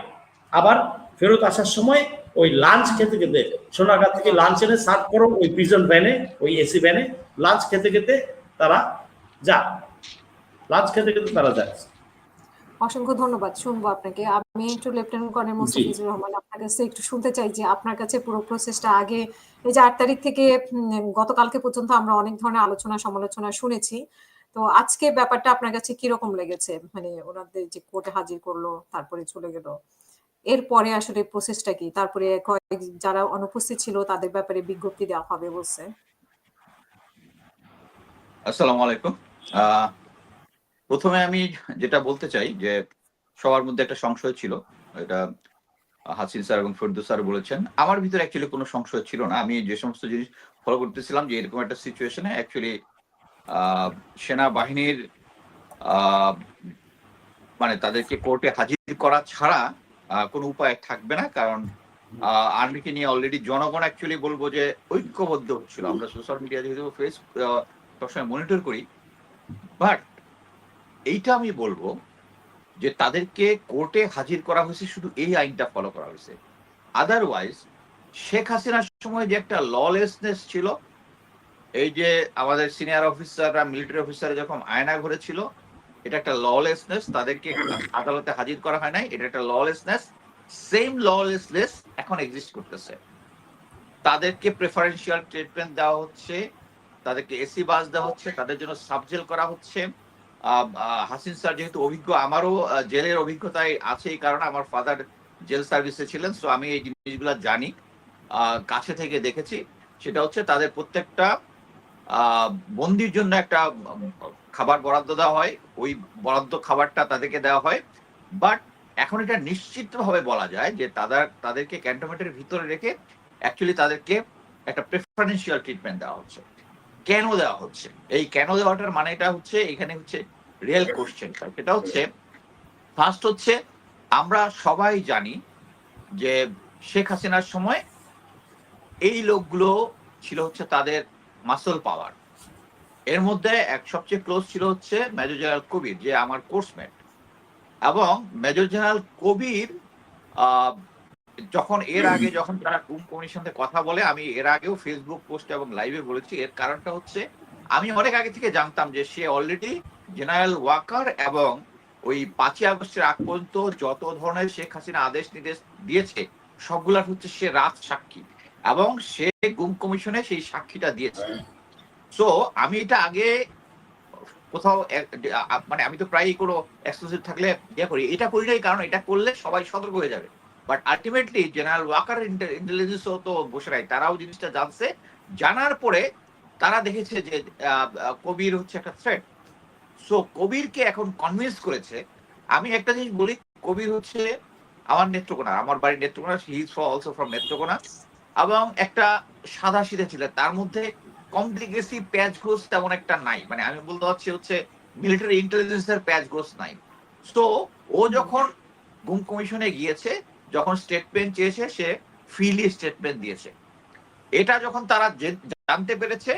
আবার ফেরত আসার সময় ওই লাঞ্চ খেতে খেতে সোনাগাঁ থেকে লাঞ্চ এনে সার্ভ করো ওই প্রিজন ভ্যানে, ওই এসি ভ্যানে লাঞ্চ খেতে খেতে তারা যায়। অসংখ্য ধন্যবাদ, শুনবো আপনাকে। আমি একটু লেফটেন্যান্ট কর্নেল মোস্তাফিজুর রহমান আপনার কাছে একটু শুনতে চাই যে আপনার কাছে পুরো প্রসেসটা আগে এই যে 8 তারিখ থেকে গতকালকে পর্যন্ত আমরা অনেক ধরনের আলোচনা সমালোচনা শুনেছি, তো আজকে ব্যাপারটা আপনার কাছে কিরকম লেগেছে? মানে ওনাদের যে কোর্টে হাজির করলো তারপরে চলে গেল, এরপরে আসলে প্রসেসটা কি? তারপরে যারা অনুপস্থিত ছিল তাদের ব্যাপারে বিজ্ঞপ্তি দেওয়া হবে বলছে। আসসালামু আলাইকুম। প্রথমে আমি যেটা বলতে চাই যে সবার মধ্যে একটা সংশয় ছিল, এটা হাসিন স্যার এবং ফেরদৌস স্যার বলেছেন। আমার ভিতরে অ্যাকচুয়ালি কোনো সংশয় ছিল না। আমি যে সমস্ত জিনিস ফলো করতেছিলাম যে এরকম একটা সিচুয়েশনে অ্যাকচুয়ালি সেনাবাহিনীর মানে তাদেরকে কোর্টে হাজির করা ছাড়া কোনো উপায় থাকবে না, কারণ আর্মিকে নিয়ে অলরেডি জনগণ অ্যাকচুয়ালি বলবো যে ঐক্যবদ্ধ হচ্ছিল। আমরা সোশ্যাল মিডিয়া যেহেতু সবসময় মনিটর করি, বাট এইটা আমি বলবো যে তাদেরকে কোর্টে হাজির করা হয়েছে শুধু এই আইনটা ফলো করা হয়েছে। আদারওয়াইজ শেখ হাসিনার সময় যে একটা ললেসনেস ছিল, এই যে আমাদের সিনিয়র অফিসাররা, মিলিটারি অফিসার যখন আয়না ঘরে ছিল, এটা একটা ললেসনেস, তাদেরকে আদালতে হাজির করা হয় নাই, এটা একটা ললেসনেস। সেম ললেসনেস এখন এক্সিস্ট করতেছে। তাদেরকে প্রেফারেন্সিয়াল ট্রিটমেন্ট দেওয়া হচ্ছে, তাদেরকে এসি বাস দেওয়া হচ্ছে, তাদের জন্য সাবজেল করা হচ্ছে। হাসিন স্যার যেহেতু অভিজ্ঞ, আমারও জেলের অভিজ্ঞতায় আছে, এই কারণে আমার ফাদার জেল সার্ভিসে ছিলেন, সো আমি এই জিনিসগুলো জানি, কাছে থেকে দেখেছি। সেটা হচ্ছে তাদের প্রত্যেকটা বন্দির জন্য একটা খাবার বরাদ্দ দেওয়া হয়, ওই বরাদ্দ খাবারটা তাদেরকে দেওয়া হয়। বাট এখন এটা নিশ্চিতভাবে বলা যায় যে তাদেরকে ক্যান্টনমেন্টের ভিতরে রেখে অ্যাকচুয়ালি তাদেরকে একটা প্রেফারেন্সিয়াল ট্রিটমেন্ট দেওয়া হচ্ছে। কেন দেওয়া হচ্ছে? এই কেন দেওয়াটার মানেটা হচ্ছে এখানে হচ্ছে রিয়েল কোশ্চেন। সেটা হচ্ছে ফার্স্ট হচ্ছে আমরা সবাই জানি যে শেখ হাসিনার সময় এই লোকগুলো ছিল হচ্ছে তাদের মাসল পাওয়ার। এর মধ্যে সবচেয়ে ক্লোজ ছিল হচ্ছে মেজর জেনারেল কবির, যে আমার কোর্সমেট। এবং মেজর জেনারেল কবির যখন এর আগে যখন তারা গুম কমিশন থেকে কথা বলে, আমি এর আগেও ফেসবুক পোস্ট এবং লাইভে বলেছি, এর কারণটা হচ্ছে আমি অনেক আগে থেকে জানতাম যে সে অলরেডি জেনারেল ওয়াকার এবং ওই 5ই আগস্টের আগ পর্যন্ত যত ধরনের শেখ হাসিনা আদেশ নির্দেশ দিয়েছে সবগুলার হচ্ছে সে রাত সাক্ষী, এবং সে গুম কমিশনে সেই সাক্ষীটা দিয়েছে। সো আমি এটা আগে কোথাও মানে আমি তো প্রায়ই কোনো এক্সক্লুসিভ থাকলে করি, এটা করি নাই কারণ এটা করলে সবাই সতর্ক হয়ে যাবে। বাট আলটিমেটলি জেনারেল ওয়াকার ইন্টেলিজেন্সও তো বসে নাই, তারাও জিনিসটা জানছে। জানার পরে তারা দেখেছে যে কবির হচ্ছে একটা থ্রেট। সো কবিরকে এখন কনভিন্স করেছে। আমি একটা জিনিস বলি, কবির হচ্ছে আমার নেত্রকোনা, আমার বাড়ি Netrokona, he is also from Netrokona, এবং একটা সাদা সিধা ছিল, তার মধ্যে কমপ্লিকেসি প্যাচ ঘোষ তেমন একটা নাই, মানে আমি বলতে চাচ্ছি হচ্ছে মিলিটারি ইন্টেলিজেন্সের প্যাচ ঘোষ নাই। সো ও যখন গুম কমিশনে গিয়েছে, যখন স্টেটমেন্ট চেয়েছে, সে ফ্রিলি স্টেটমেন্ট দিয়েছে। এটা যখন তারা জানতে পেরেছে,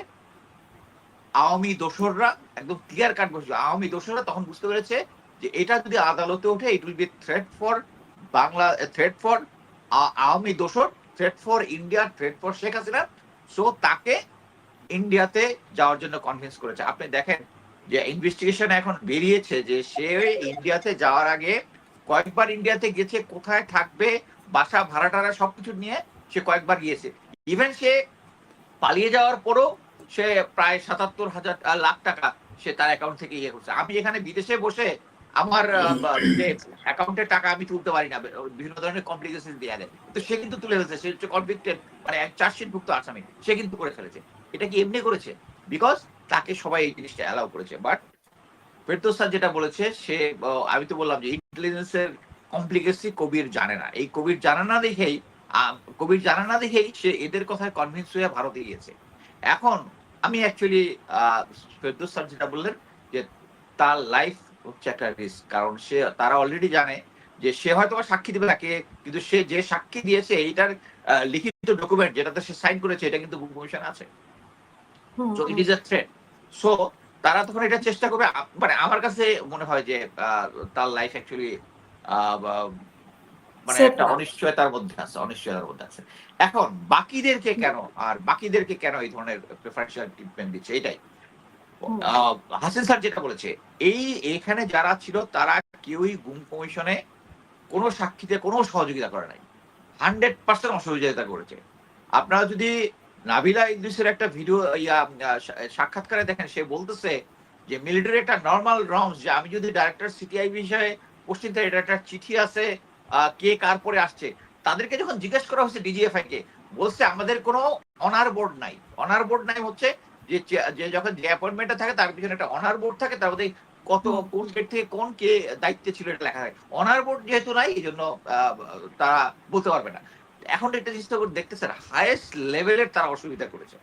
আওয়ামী দোসররা একদম ক্লিয়ার কাট বসে, আওয়ামী দোসররা তখন বুঝতে পেরেছে যে এটা যদি আদালতে ওঠে, it will be threat for Bangla, threat for Awami দোসর, threat for India, threat for Sheikh Hasina. So তাকে ইন্ডিয়াতে যাওয়ার জন্য কনভিন্স করেছে। আপনি দেখেন যে ইনভেস্টিগেশন এখন বেরিয়েছে যে সে ইন্ডিয়াতে যাওয়ার আগে কয়েকবার ইন্ডিয়াতে গেছে, কোথায় থাকবে, বাসা ভাড়া টাড়া সবকিছু নিয়ে সে কয়েকবার গিয়েছে। ইভেন সে পালিয়ে যাওয়ার পরও সে প্রায় ৭৭,০০০ লাখ টাকা সে তার অ্যাকাউন্ট থেকে ইয়ে করছে। আমি এখানে বিদেশে বসে আমার যে অ্যাকাউন্টের টাকা আমি তুলতে পারি না, বিভিন্ন ধরনের কমপ্লিকেশন দেওয়া যায়, তো সে কিন্তু তুলে ফেলেছে। সে হচ্ছে কনভিক্টেড, মানে চার্জশিটভুক্ত আসামি, সে কিন্তু করে ফেলেছে। এটা কি এমনি করেছে? বিকজ তাকে সবাই এই জিনিসটা অ্যালাউ করেছে। বাট ফেরদৌস স্যার যেটা বলেছে, সে আমি তো বললাম যে ইন্টেলিজেন্সের কমপ্লিকেসি কবির জানে না, এই কবির জানা না দেখেই সে এদের কথায় কনভিন্স হয়ে ভারতে গিয়েছে। এখন আমি অ্যাকচুয়ালি ফেরদৌস স্যার যেটা বললেন যে তার লাইফ হচ্ছে একটা রিস্ক, কারণ তারা অলরেডি জানে যে সে হয়তো সাক্ষী দেবে তাকে, কিন্তু সে যে সাক্ষী দিয়েছে এইটার লিখিত ডকুমেন্ট যেটাতে সে সাইন করেছে, এটা কিন্তু গুম কমিশন আছে। So it is a threat. So তারা তখন এটা চেষ্টা করবে। মানে আমার কাছে মনে হয় যে তার লাইফ অ্যাকচুয়ালি মানে একটা অনিশ্চয়তার মধ্যে আছে। এখন বাকিদেরকে কেন এই ধরনের প্রেফারেন্সিয়াল ট্রিটমেন্ট দিচ্ছে, এটাই হাসিন স্যার যেটা বলেছে। এখানে যারা ছিল তারা কেউই গুম কমিশনে কোনো সাক্ষীতে কোনো সহযোগিতা করে নাই, 100% অসহযোগিতা করেছে। আপনারা যদি নাবিলা ইদ্রিসের একটা ভিডিও সাক্ষাৎকারে দেখেন, সে বলতেছে যে মিলিটারি একটা নর্মাল রমস, যে আমি যদি ডাইরেক্টর সিটিআই বিষয়ে পোস্টিং থাকে, এটা একটা চিঠি আছে, কে কার পরে আসছে। তাদেরকে যখন জিজ্ঞেস করা হচ্ছে ডিজিএফআই কে, বলছে আমাদের কোনো অনার বোর্ড নাই। অনার বোর্ড নাই হচ্ছে যে যখন যে অ্যাপয়েন্টমেন্টে থাকে তার পিছনে একটা অনার বোর্ড থাকে, তার মধ্যে কত কোন ডেট থেকে কোন কে দায়িত্বে ছিল এটা লেখা থাকে। অনার বোর্ড যেহেতু নাই, এই জন্য তারা বলতে পারবে না। এখন একটা জিনিস দেখতেছে, হাইয়েস্ট লেভেলের তারা অসুবিধা করেছে,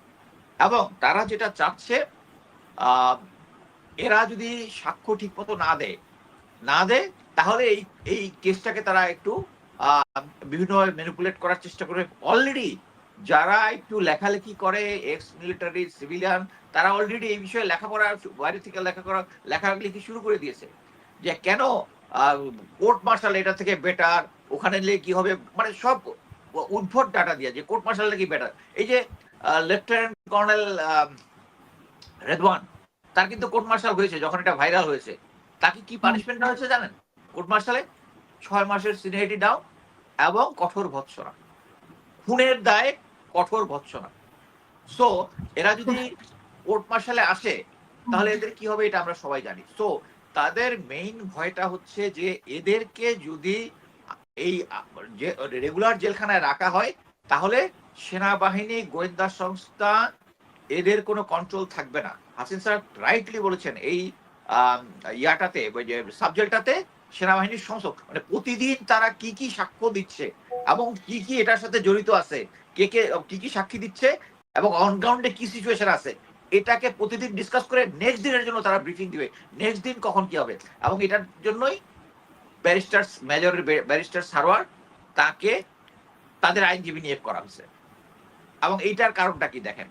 এবং তারা যেটা চাচ্ছে, এরা যদি সাক্ষ্য ঠিক মতো না দেয় তাহলে এই কেসটাকে তারা একটু বিভিন্নভাবে ম্যানিপুলেট করার চেষ্টা করে। অলরেডি যারা একটু লেখালেখি করে, এক্স মিলিটারি সিভিলিয়ান, তারা অলরেডি এই বিষয়ে লেখাপড়া, বাইরে থেকে লেখালেখি শুরু করে দিয়েছে যে কেন কোর্ট মার্শাল এটা থেকে বেটার, ওখানে নিলে কি হবে, মানে সব উদ্ভট ডাটা দিয়ে যে কোর্ট মার্শাল নাকি বেটার। এই যে লেফটেন্যান্ট কর্নেল রেদওয়ান, তার কিন্তু কোর্ট মার্শাল হয়েছে, যখন এটা ভাইরাল হয়েছে, তাকে কি পানিশমেন্ট হয়েছে জানেন? কোর্ট মার্শালে 6 মাসের সিনিয়রিটি ডাউন এবং কঠোর ভৎসনা, খুনের দায়ে কঠোর ভৎসনা। সো এরা যদি কোর্ট মার্শালে আসে তাহলে এদের কি হবে এটা আমরা সবাই জানি। সো তাদের মেইন ভয়টা হচ্ছে যে এদেরকে যদি এই রেগুলার জেলখানায় রাখা হয়, তাহলে সেনাবাহিনী, গোয়েন্দা সংস্থা, এদের কোনো কন্ট্রোল থাকবে না। হাসিন স্যার রাইটলি বলেছেন, এই ইয়াটাতে, যে সাবজেক্টটাতে সেনাবাহিনীর সমস্ত, মানে প্রতিদিন তারা কি কি সাক্ষ্য দিচ্ছে এবং কি কি এটার সাথে জড়িত আছে, কে কি কি সাক্ষী দিচ্ছে এবং অনগ্রাউন্ডে কি সিচুয়েশন আছে, এটাকে প্রতিদিন ডিসকাস করে নেক্সট দিনের জন্য তারা ব্রিফিং দিবে, নেক্সট দিন কখন কি হবে। এবং এটার জন্যই ব্যারিস্টার সারোয়ার তাকে তাদের আইনজীবী নিয়োগ করা হয়েছে। এবং এইটার কারণটা কি দেখেন,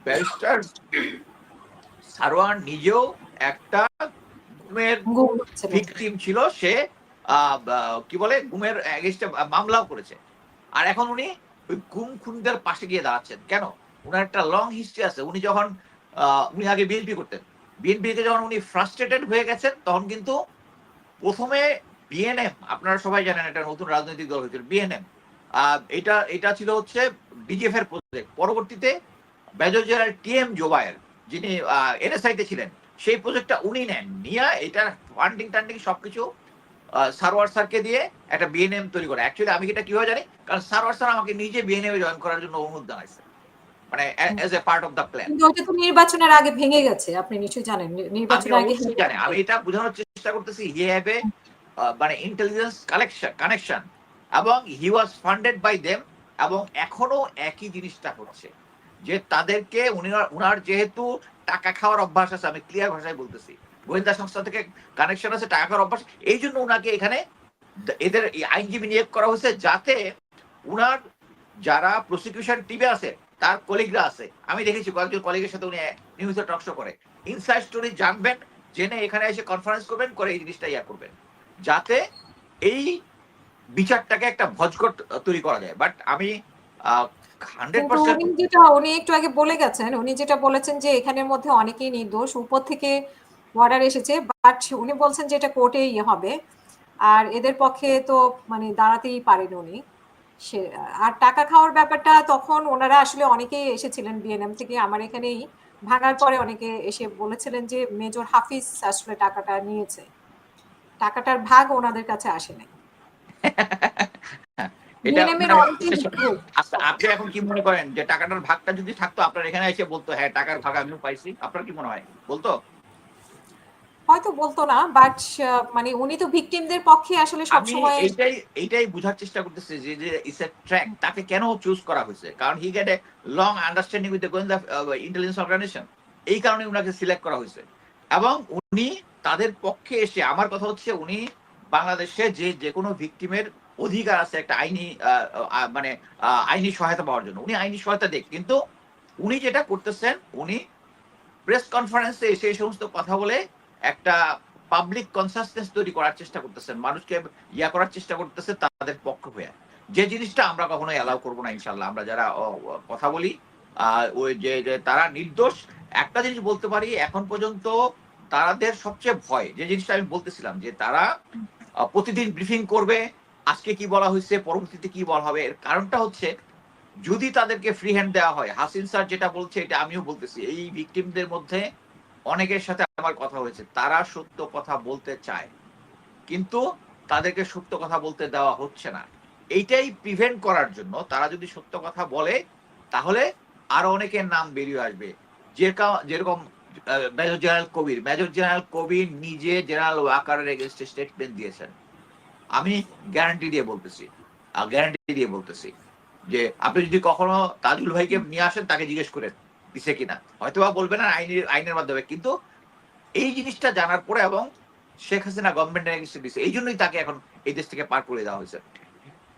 ব্যারিস্টার সারোয়ার নিজেও একটা গুমের ভিকটিম ছিল, সে কি বলে গুমের এগেইনস্টে মামলাও করেছে। আর এখন উনি ওই গুম খুনদের পাশে গিয়ে দাঁড়াচ্ছেন কেন? উনার একটা লং হিস্ট্রি আছে। উনি আগে বিএনপি করতেন, বিএনপিতে যখন উনি ফ্রাস্ট্রেটেড হয়ে গেছেন, তখন কিন্তু প্রথমে বিএনএম, আপনারা সবাই জানেন এটা নতুন রাজনৈতিক দল হয়েছিল বিএনএম, এটা ছিল হচ্ছে বিজেপি এর প্রজেক্ট। পরবর্তীতে মেজর জেনারেল টিএম জোবায়ের যিনি NSI তে ছিলেন, সেই প্রজেক্টটা উনি নেন, নিয়ে এটা ফান্ডিং টান্ডিং সবকিছু সারওয়ার স্যারকে দিয়ে একটা বিএনএম তৈরি করে। অ্যাকচুয়ালি আমি এটা কিভাবে জানি, কারণ সারওয়ার স্যার আমাকে নিজে বিএনএম এ জয়েন করার জন্য অনুরোধ জানাইছে, মানে as a part of the plan. কিন্তু ওটা তো নির্বাচনের আগে ভেঙে গেছে, আপনি নিশ্চয়ই জানেন আমি নির্বাচনের আগে অবশ্যই জানি, আমি এটা বোঝানোর চেষ্টা করতেছি। হি হ্যাভ এ মানে ইন্টেলিজেন্স কানেকশন, এবং হি ওয়াজ ফান্ডেড বাই দেম, এবং এখনো একই জিনিসটা হচ্ছে যে তাদেরকে উনার যেহেতু টাকা খাওয়ার অভ্যাস আছে, আমি ক্লিয়ার ভাষায় বলতেছি, গোয়েন্দা সংস্থা থেকে কানেকশন আছে, টাকা খাওয়ার অভ্যাস, এই জন্য উনাকে এখানে এদের আইনজীবী নিয়োগ করা হয়েছে, যাতে উনার যারা প্রসিকিউশন টিমে আছে তার কলিগরা আছে, আমি দেখেছি কয়েকজন কলিগের সাথে উনি নিয়মিত টকশো করে, ইনসাইড স্টোরি জানবেন, জেনে এখানে এসে কনফারেন্স করবেন, করে এই জিনিসটা করবেন, যাতে এই বিচারটাকে একটা ভজঘট তৈরি করা যায়। বাট আমি 100% উনি একটু আগে বলে গেছেন, উনি যেটা বলেছেন যে এখানের মধ্যে অনেকেই নির্দোষ, উপর থেকে অর্ডার এসেছে, বাট উনি বলছেন যে এটা কোর্টে হবে, আর এদের পক্ষে তো মানে দাঁড়াতেই পারেন উনি। আর টাকা খাওয়ার ব্যাপারটা তখন ওনারা আসলে অনেকেই এসেছিলেন বিএনএম থেকে, আমার এখানেই ভাঙার পরে অনেকে এসে বলেছিলেন যে মেজর হাফিজ আসলে টাকাটা নিয়েছে, টাকাটার ভাগ ওনাদের কাছে আসে নাই। আপনি এখন কি মনে করেন যে টাকাটার ভাগটা যদি থাকতো, আপনার এখানে এসে বলতো হ্যাঁ টাকার ভাগ আমিও পাইছি, আপনার কি মনে হয় বলতো? হয়তো বলতো না, বাট মানে উনি তো ভিকটিমদের পক্ষে আসলে সব সময়। এইটাই বোঝার চেষ্টা করতেছি যে ইটস এ ট্র্যাক, তাকে কেন চুজ করা হয়েছে, কারণ he get a long understanding with the গোয়েন্দা ইন্টেলিজেন্স অর্গানাইজেশন, এই কারণে উনাকে সিলেক্ট করা হয়েছে। এবং উনি তাদের পক্ষে এসে, আমার কথা হচ্ছে উনি বাংলাদেশে যে কোনো ভিকটিমের অধিকার আছে একটা আইনি মানে আইনি সহায়তা পাওয়ার জন্য, উনি আইনি সহায়তা দেখ, কিন্তু উনি যেটা করতেছেন, উনি প্রেস কনফারেন্সে এসে এই সমস্ত কথা বলে একটা পাবলিক কনসাসনেস তৈরি করার চেষ্টা করতেছেন, মানুষকে করার চেষ্টা করতেছে তাদের পক্ষ হয়ে, যে জিনিসটা আমরা কখনোই অ্যালাউ করবো না ইনশাল্লাহ। আমরা যারা কথা বলি ওই যে তারা নির্দোষ, একটা জিনিস বলতে পারি, এখন পর্যন্ত তাদের সবচেয়ে ভয় যে জিনিসটা আমি বলতেছিলাম, যে তারা প্রতিদিন ব্রিফিং করবে, আজকে কি বলা হয়েছে, পরবর্তীতে কি বলা হবে। এর কারণটা হচ্ছে, যদি তাদেরকে ফ্রি হ্যান্ড দেওয়া হয়, হাসিন স্যার যেটা বলছে এটা আমিও বলতেছি, এই ভিকটিমদের মধ্যে অনেকের সাথে আমার কথা হয়েছে, তারা সত্য কথা বলতে চায়, কিন্তু তাদেরকে সত্য কথা বলতে দেওয়া হচ্ছে না। এইটাই প্রিভেন্ট করার জন্য তারা যদি সত্য কথা বলে, তাহলে আরো অনেকের নাম বেরিয়ে আসবে, যেরকম মেজর জেনারেল কবির নিজে জেনারেল ওয়াকারের এগেইনস্টে স্টেটমেন্ট দিয়েছেন। আমি গ্যারান্টি দিয়ে বলতেছি যে আপনি যদি কখনো তাজুল ভাইকে নিয়ে আসেন, তাকে জিজ্ঞেস করেন দিছে কিনা, হয়তো বা বলবেন না আইনের মাধ্যমে, কিন্তু এই জিনিসটা জানার পরে, এবং শেখ হাসিনা গভর্নমেন্টের এগেইনস্টে দিছে, এই জন্যই তাকে এখন এই দেশ থেকে পার করে দেওয়া হয়েছে।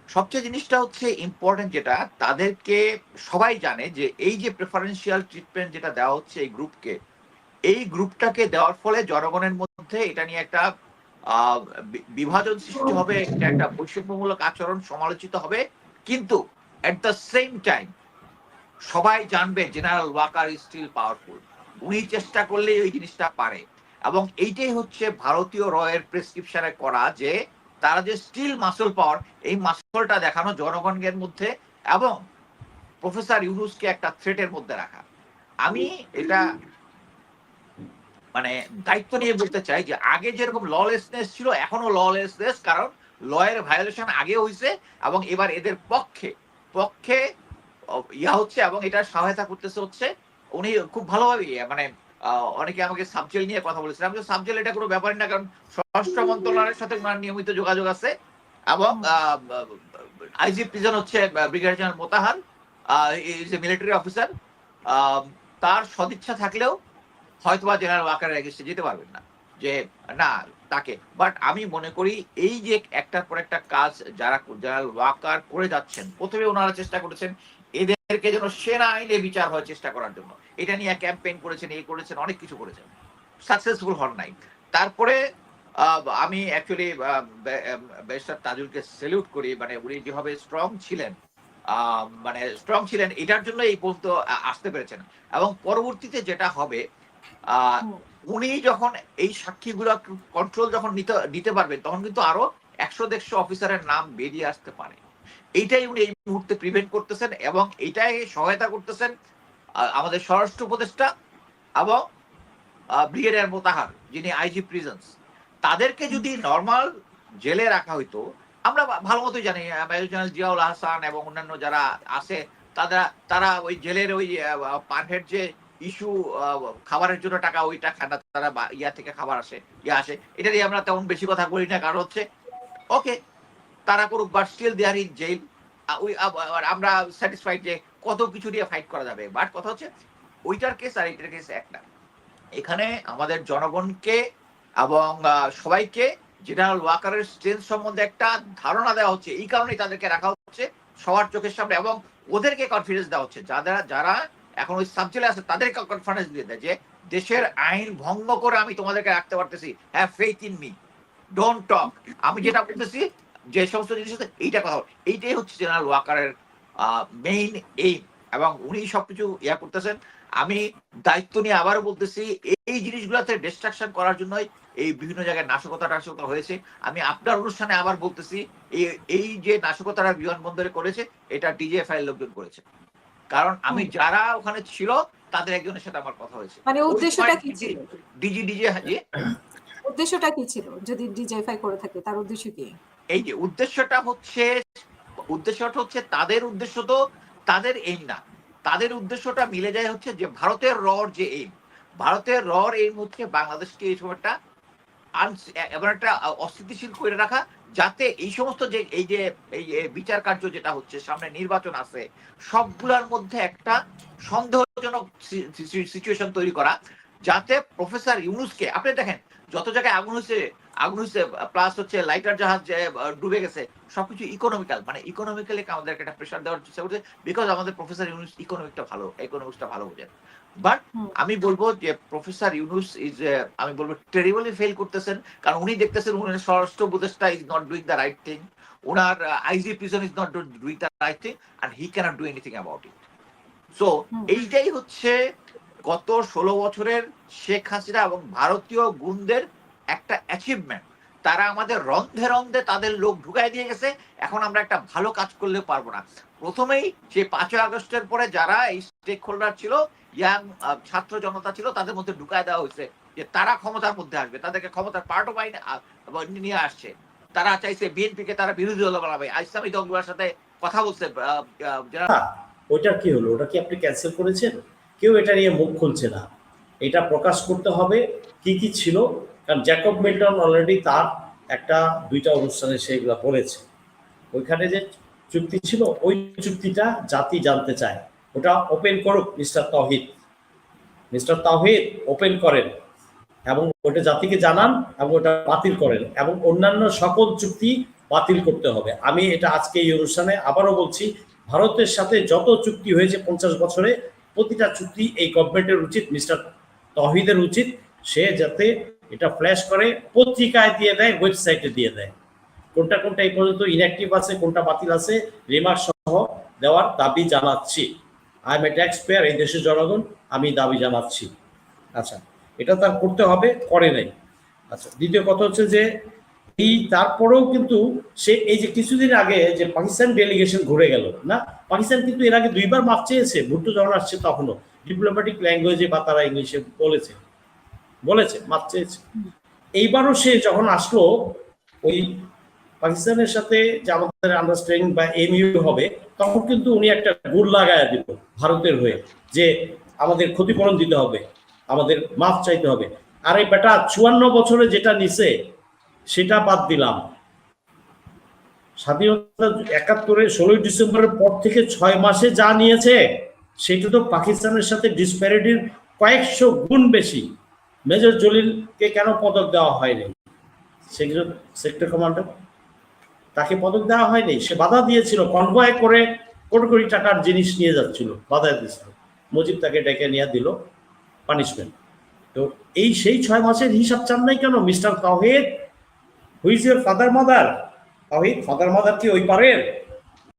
সবচেয়ে জিনিসটা হচ্ছে ইম্পর্টেন্ট, যেটা তাদেরকে সবাই জানে, যে এই যে প্রেফারেন্সিয়াল ট্রিটমেন্ট যেটা দেওয়া হচ্ছে এই গ্রুপটাকে দেওয়ার ফলে জনগণের মধ্যে এটা নিয়ে একটা বিভাজন সৃষ্টি হবে, একটা বৈষম্যমূলক আচরণ সমালোচিত হবে, কিন্তু এট দ্য সেম টাইম সবাই জানবে general Waker is still powerful, উনি চেষ্টা করলে ওই জিনিসটা পারে। এবং এইটাই হচ্ছে ভারতীয় রয়ের প্রেসক্রিপশনে করা, যে তারা যে স্টিল মাসল পাওয়ার, এই মাসলটা দেখানো জনগণের মধ্যে, এবং প্রফেসর ইউনুসকে একটা থ্রেটের মধ্যে রাখা। আমি এটা মানে দায়িত্ব নিয়ে বলতে চাই, যে আগে যেরকম ললেসনেস ছিল, এখনো ললেসনেস, কারণ লয়ের ভায়োলেশন আগে হয়েছে, এবং এবার এদের পক্ষে হচ্ছে, এবং এটা সহায়তা করতেছে হচ্ছে উনি খুব ভালোভাবে, মানে অনেকে আমাকে সাবজেল নিয়ে কথা বলেছিলাম, যে সাবজেল এটা কোনো ব্যাপারই না, কারণ স্বরাষ্ট্র মন্ত্রণালয়ের সাথে ওনার নিয়মিত যোগাযোগ আছে, এবং আইজি প্রিজন হচ্ছে brigadier general Motahar, is a military officer, তার সদিচ্ছা থাকলেও হয়তোবা জেনারেল ওয়াকারের এগেইনস্টে যেতে পারবেন না, যে না তাকে। বাট আমি মনে করি এই যে একটার পর একটা কাজ যারা জেনারেল ওয়াকার করে যাচ্ছেন, প্রথমে ওনারা চেষ্টা করেছেন এদেরকে যেন সেনা আইনে বিচার হওয়ার চেষ্টা করার জন্য, এটা নিয়ে ক্যাম্পেইন করেছেন, অনেক কিছু করেছেন, সাকসেসফুল হন নাই। তারপরে আমি অ্যাকচুয়ালি ব্যারিস্টার তাজুলকে স্যালিউট করি, মানে উনি যেভাবে স্ট্রং ছিলেন, এটার জন্য এই পর্যন্ত আসতে পেরেছেন। এবং পরবর্তীতে যেটা হবে, উনি যখন এই সাক্ষীগুলো কন্ট্রোল যখন নিতে পারবেন, তখন কিন্তু আরো 100-150 অফিসারের নাম বেরিয়ে আসতে পারে। এইটাই উনি এই মুহূর্তে প্রিভেন্ট করতেছেন, এবং এইটাই সহায়তা করতেছেন আমাদের স্বরাষ্ট্র উপদেষ্টা এবং ব্রিগেডিয়ার মোতাহার যিনি আইজি প্রিজন্স, তাদেরকে যদি নর্মাল জেলে রাখা হইতো, আমরা ভালো মতোই জানি মেজর জেনারেল জিয়াউল আহসান এবং অন্যান্য যারা আছে তারা ওই জেলের ওই পার হেড যে ইস্যু, খাবারের জন্য টাকা ওইটা খান না, তারা ইয়া থেকে খাবার আসে এটা দিয়ে আমরা তেমন বেশি কথা বলি না, কারণ হচ্ছে ওকে তারা করুক, but still they are in jail. আমরা স্যাটিসফাইড যে কত কিছু দিয়ে ফাইট করা যাবে, বাট কথা হচ্ছে ওইটার কেস আর এইটার কেস একটা। এখানে আমাদের জনগণকে এবং সবাইকে জেনারেল ওয়াকারের স্ট্রেংথ সম্বন্ধে একটা ধারণা দেওয়া হচ্ছে, এই কারণেই তাদেরকে রাখা হচ্ছে সবার চোখের সামনে, এবং ওদেরকে কনফিডেন্স দেওয়া হচ্ছে যারা এখন ওই সাবজেক্টে আছে তাদেরকে কনফিডেন্স দিয়ে দেয় যে দেশের আইন ভঙ্গ করে আমি তোমাদেরকে রাখতে পারতেছি, have faith in me, don't talk. আমি যেটা বলতেছি যে সমস্ত জিনিস এইটা কথা, এইটাই হচ্ছে জেনারেল ওয়াকারের মেইন এইম, এবং উনি সবকিছু ইয়া করতেছেন। আমি দায়িত্ব নিয়ে আবারও বলতেছি, এই জিনিসগুলোতে ডিস্ট্রাকশন করার জন্যই এই বিভিন্ন জায়গায় নাশকতা হয়েছে। আমি আপনার অনুষ্ঠানে আবার বলতেছি, এই যে নাশকতাটা বিমানবন্দরে করেছে এটা ডিজিএফআই এর লোকজন করেছে, কারণ আমি যারা ওখানে ছিল তাদের একজনের সাথে আমার কথা হয়েছে। মানে উদ্দেশ্যটা কি ছিল? উদ্দেশ্যটা কি ছিল যদি ডিজিএফআই করে থাকে, তার উদ্দেশ্য কি? এই যে উদ্দেশ্যটা হচ্ছে তাদের উদ্দেশ্য তো তাদের এইম না, তাদের উদ্দেশ্যটা মিলে যায় হচ্ছে যে ভারতের যে এইম, ভারতের এইম হচ্ছে বাংলাদেশকে এই সময়টা এমন একটা অস্থিতিশীল করে রাখা, যাতে এই সমস্ত যে এই বিচার কার্য যেটা হচ্ছে, সামনে নির্বাচন আছে, সবগুলোর মধ্যে একটা সন্দেহজনক সিচুয়েশন তৈরি করা, যাতে প্রফেসর ইউনূসকে, আপনি দেখেন যত জায়গায় আগুন হয়েছে প্লাস হচ্ছে লাইটার জাহাজ ডুবে গেছে, সবকিছু ইকোনমিক্যালি আমাদেরকে একটা প্রেশার দেওয়ার চেষ্টা করছে, বিকজ আমাদের প্রফেসর ইউনূস ইকোনমিক্সটা ভালো বোঝেন। বাট আমি বলবো যে প্রফেসর ইউনূস আমি বলবো টেরিবলি ফেল করতেছেন, কারণ উনি দেখতেছেন উনার স্বরাষ্ট্র উপদেষ্টা is not doing the right thing, উনার IG prison is not doing the right thing, and he cannot do anything about it. So এইটাই হচ্ছে গত 16 বছরের শেখ হাসিনা এবং ভারতীয় গুন্ডের একটা অ্যাচিভমেন্ট। তারা আমাদের রন্ধে রন্ধে তাদের লোক ঢুকাই দিয়ে গেছে, এখন আমরা একটা ভালো কাজ করলে পারবো না। প্রথমেই যে 5 আগস্টের পরে যারা এই স্টেক হোল্ডার ছিল, ইয়াং ছাত্র জনতা ছিল, তাদের মধ্যে ঢুকায় দেওয়া হয়েছে যে তারা ক্ষমতার মধ্যে আসবে, তাদেরকে ক্ষমতার পার্ট অফ নিয়ে আসছে। তারা চাইছে বিএনপিকে তারা বিরোধী দল বানাবে, ইসলামী দলগুলোর সাথে কথা বলছে। ওইটা কি হলো? ওটা কি আপনি ক্যান্সেল করেছেন? কেউ এটা নিয়ে মুখ খুলছে না। এটা প্রকাশ করতে হবে কি কি ছিল, কারণ জ্যাকব মিল্টন অলরেডি তার একটা 2টা অনুষ্ঠানে সেইগুলো বলেছে। ওইখানে যে চুক্তি ছিল, ওই চুক্তিটা জাতি জানতে চায়, ওটা ওপেন করুক মিস্টার তাওহিদ ওপেন করেন এবং ওটা জাতিকে জানান এবং ওটা বাতিল করেন, এবং অন্যান্য সকল চুক্তি বাতিল করতে হবে। আমি এটা আজকে এই অনুষ্ঠানে আবারও বলছি, ভারতের সাথে যত চুক্তি হয়েছে 50 বছরে, প্রতিটা চুক্তি এই গভর্নমেন্টের উচিত, মিস্টার তাওহিদের উচিত, সে যাতে এটা ফ্ল্যাশ করে পত্রিকায় দিয়ে দেয়, ওয়েবসাইটে দিয়ে দেয়, কোনটা এই পর্যন্ত ইনঅ্যাক্টিভ আছে, কোনটা বাতিল আছে, রিমার্ক সহ দেওয়ার দাবি জানাচ্ছি। I M A tax payer, এই দেশের জনগণ, আমি দাবি জানাচ্ছি। আচ্ছা, এটা তার করতে হবে, করে নাই। আচ্ছা, দ্বিতীয় কথা হচ্ছে যে এই তারপরেও কিন্তু সে এই যে কিছুদিন আগে যে পাকিস্তান ডেলিগেশন ঘুরে গেল না, পাকিস্তান কিন্তু এর আগে 2বার মাফ চেয়েছে, ভুট্টো যখন আসছে তখনও ডিপ্লোম্যাটিক ল্যাঙ্গুয়েজে বা তারা ইংলিশে বলেছে মাফ চেয়েছে। এইবারও সে যখন আসলো, ওই পাকিস্তানের সাথে যে আমাদের আন্ডারস্ট্যান্ডিং বা এমইউ হবে, তখন কিন্তু উনি একটা গুড় লাগায় দিল ভারতের হয়ে, যে আমাদের ক্ষতিপূরণ দিতে হবে, আমাদের মাফ চাইতে হবে। আর এই বেটা 54 বছরে যেটা নিছে সেটা বাদ দিলাম, স্বাধীনতা 71-এর 16 ডিসেম্বরের পর থেকে 6 মাসে যা নিয়েছে সেটা তো পাকিস্তানের সাথে ডিসপ্যারিটির কয়েকশো গুণ বেশি। মেজর জলিলকে কেন পদক দেওয়া হয়নি? সেক্টর কমান্ডার, তাকে পদক দেওয়া হয়নি, সে বাধা দিয়েছিল, কনভয় করে কোটি কোটি টাকার জিনিস নিয়ে যাচ্ছিল, বাধা দিয়েছিল, মুজিব তাকে ডেকে নিয়ে দিল পানিশমেন্ট। তো সেই 6 মাসের হিসাব চান নাই কেন mister Tawhid? Who's your father mother? Tawhid, father mother কি ওই পারের?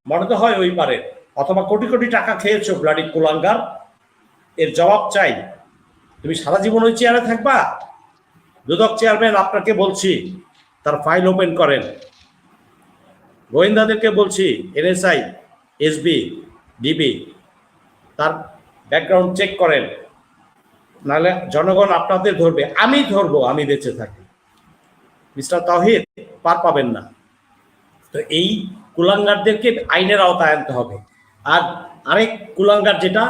মনে তো হয় ওই পারের, অথবা কোটি কোটি টাকা খেয়েছো ব্লাডি কুলাঙ্গার। এর জবাব চাই। তুমি সারা জীবন ওই চেয়ারে থাকবা? দুদক চেয়ারম্যান, আপনাকে বলছি তার ফাইল ওপেন করেন। গোয়েন্দাদেরকে বলছি, এনএসআই, এসবি, ডিবি, তার ব্যাকগ্রাউন্ড চেক করেন। নাহলে জনগণ আপনাদের ধরবে, আমি ধরবো, আমি বেঁচে থাকি। মিস্টার তাওহিদ পার পাবেন না। তো এই কুলাঙ্গারদেরকে আইনের আওতায় আনতে হবে। আর আরেক কুলাঙ্গার যেটা,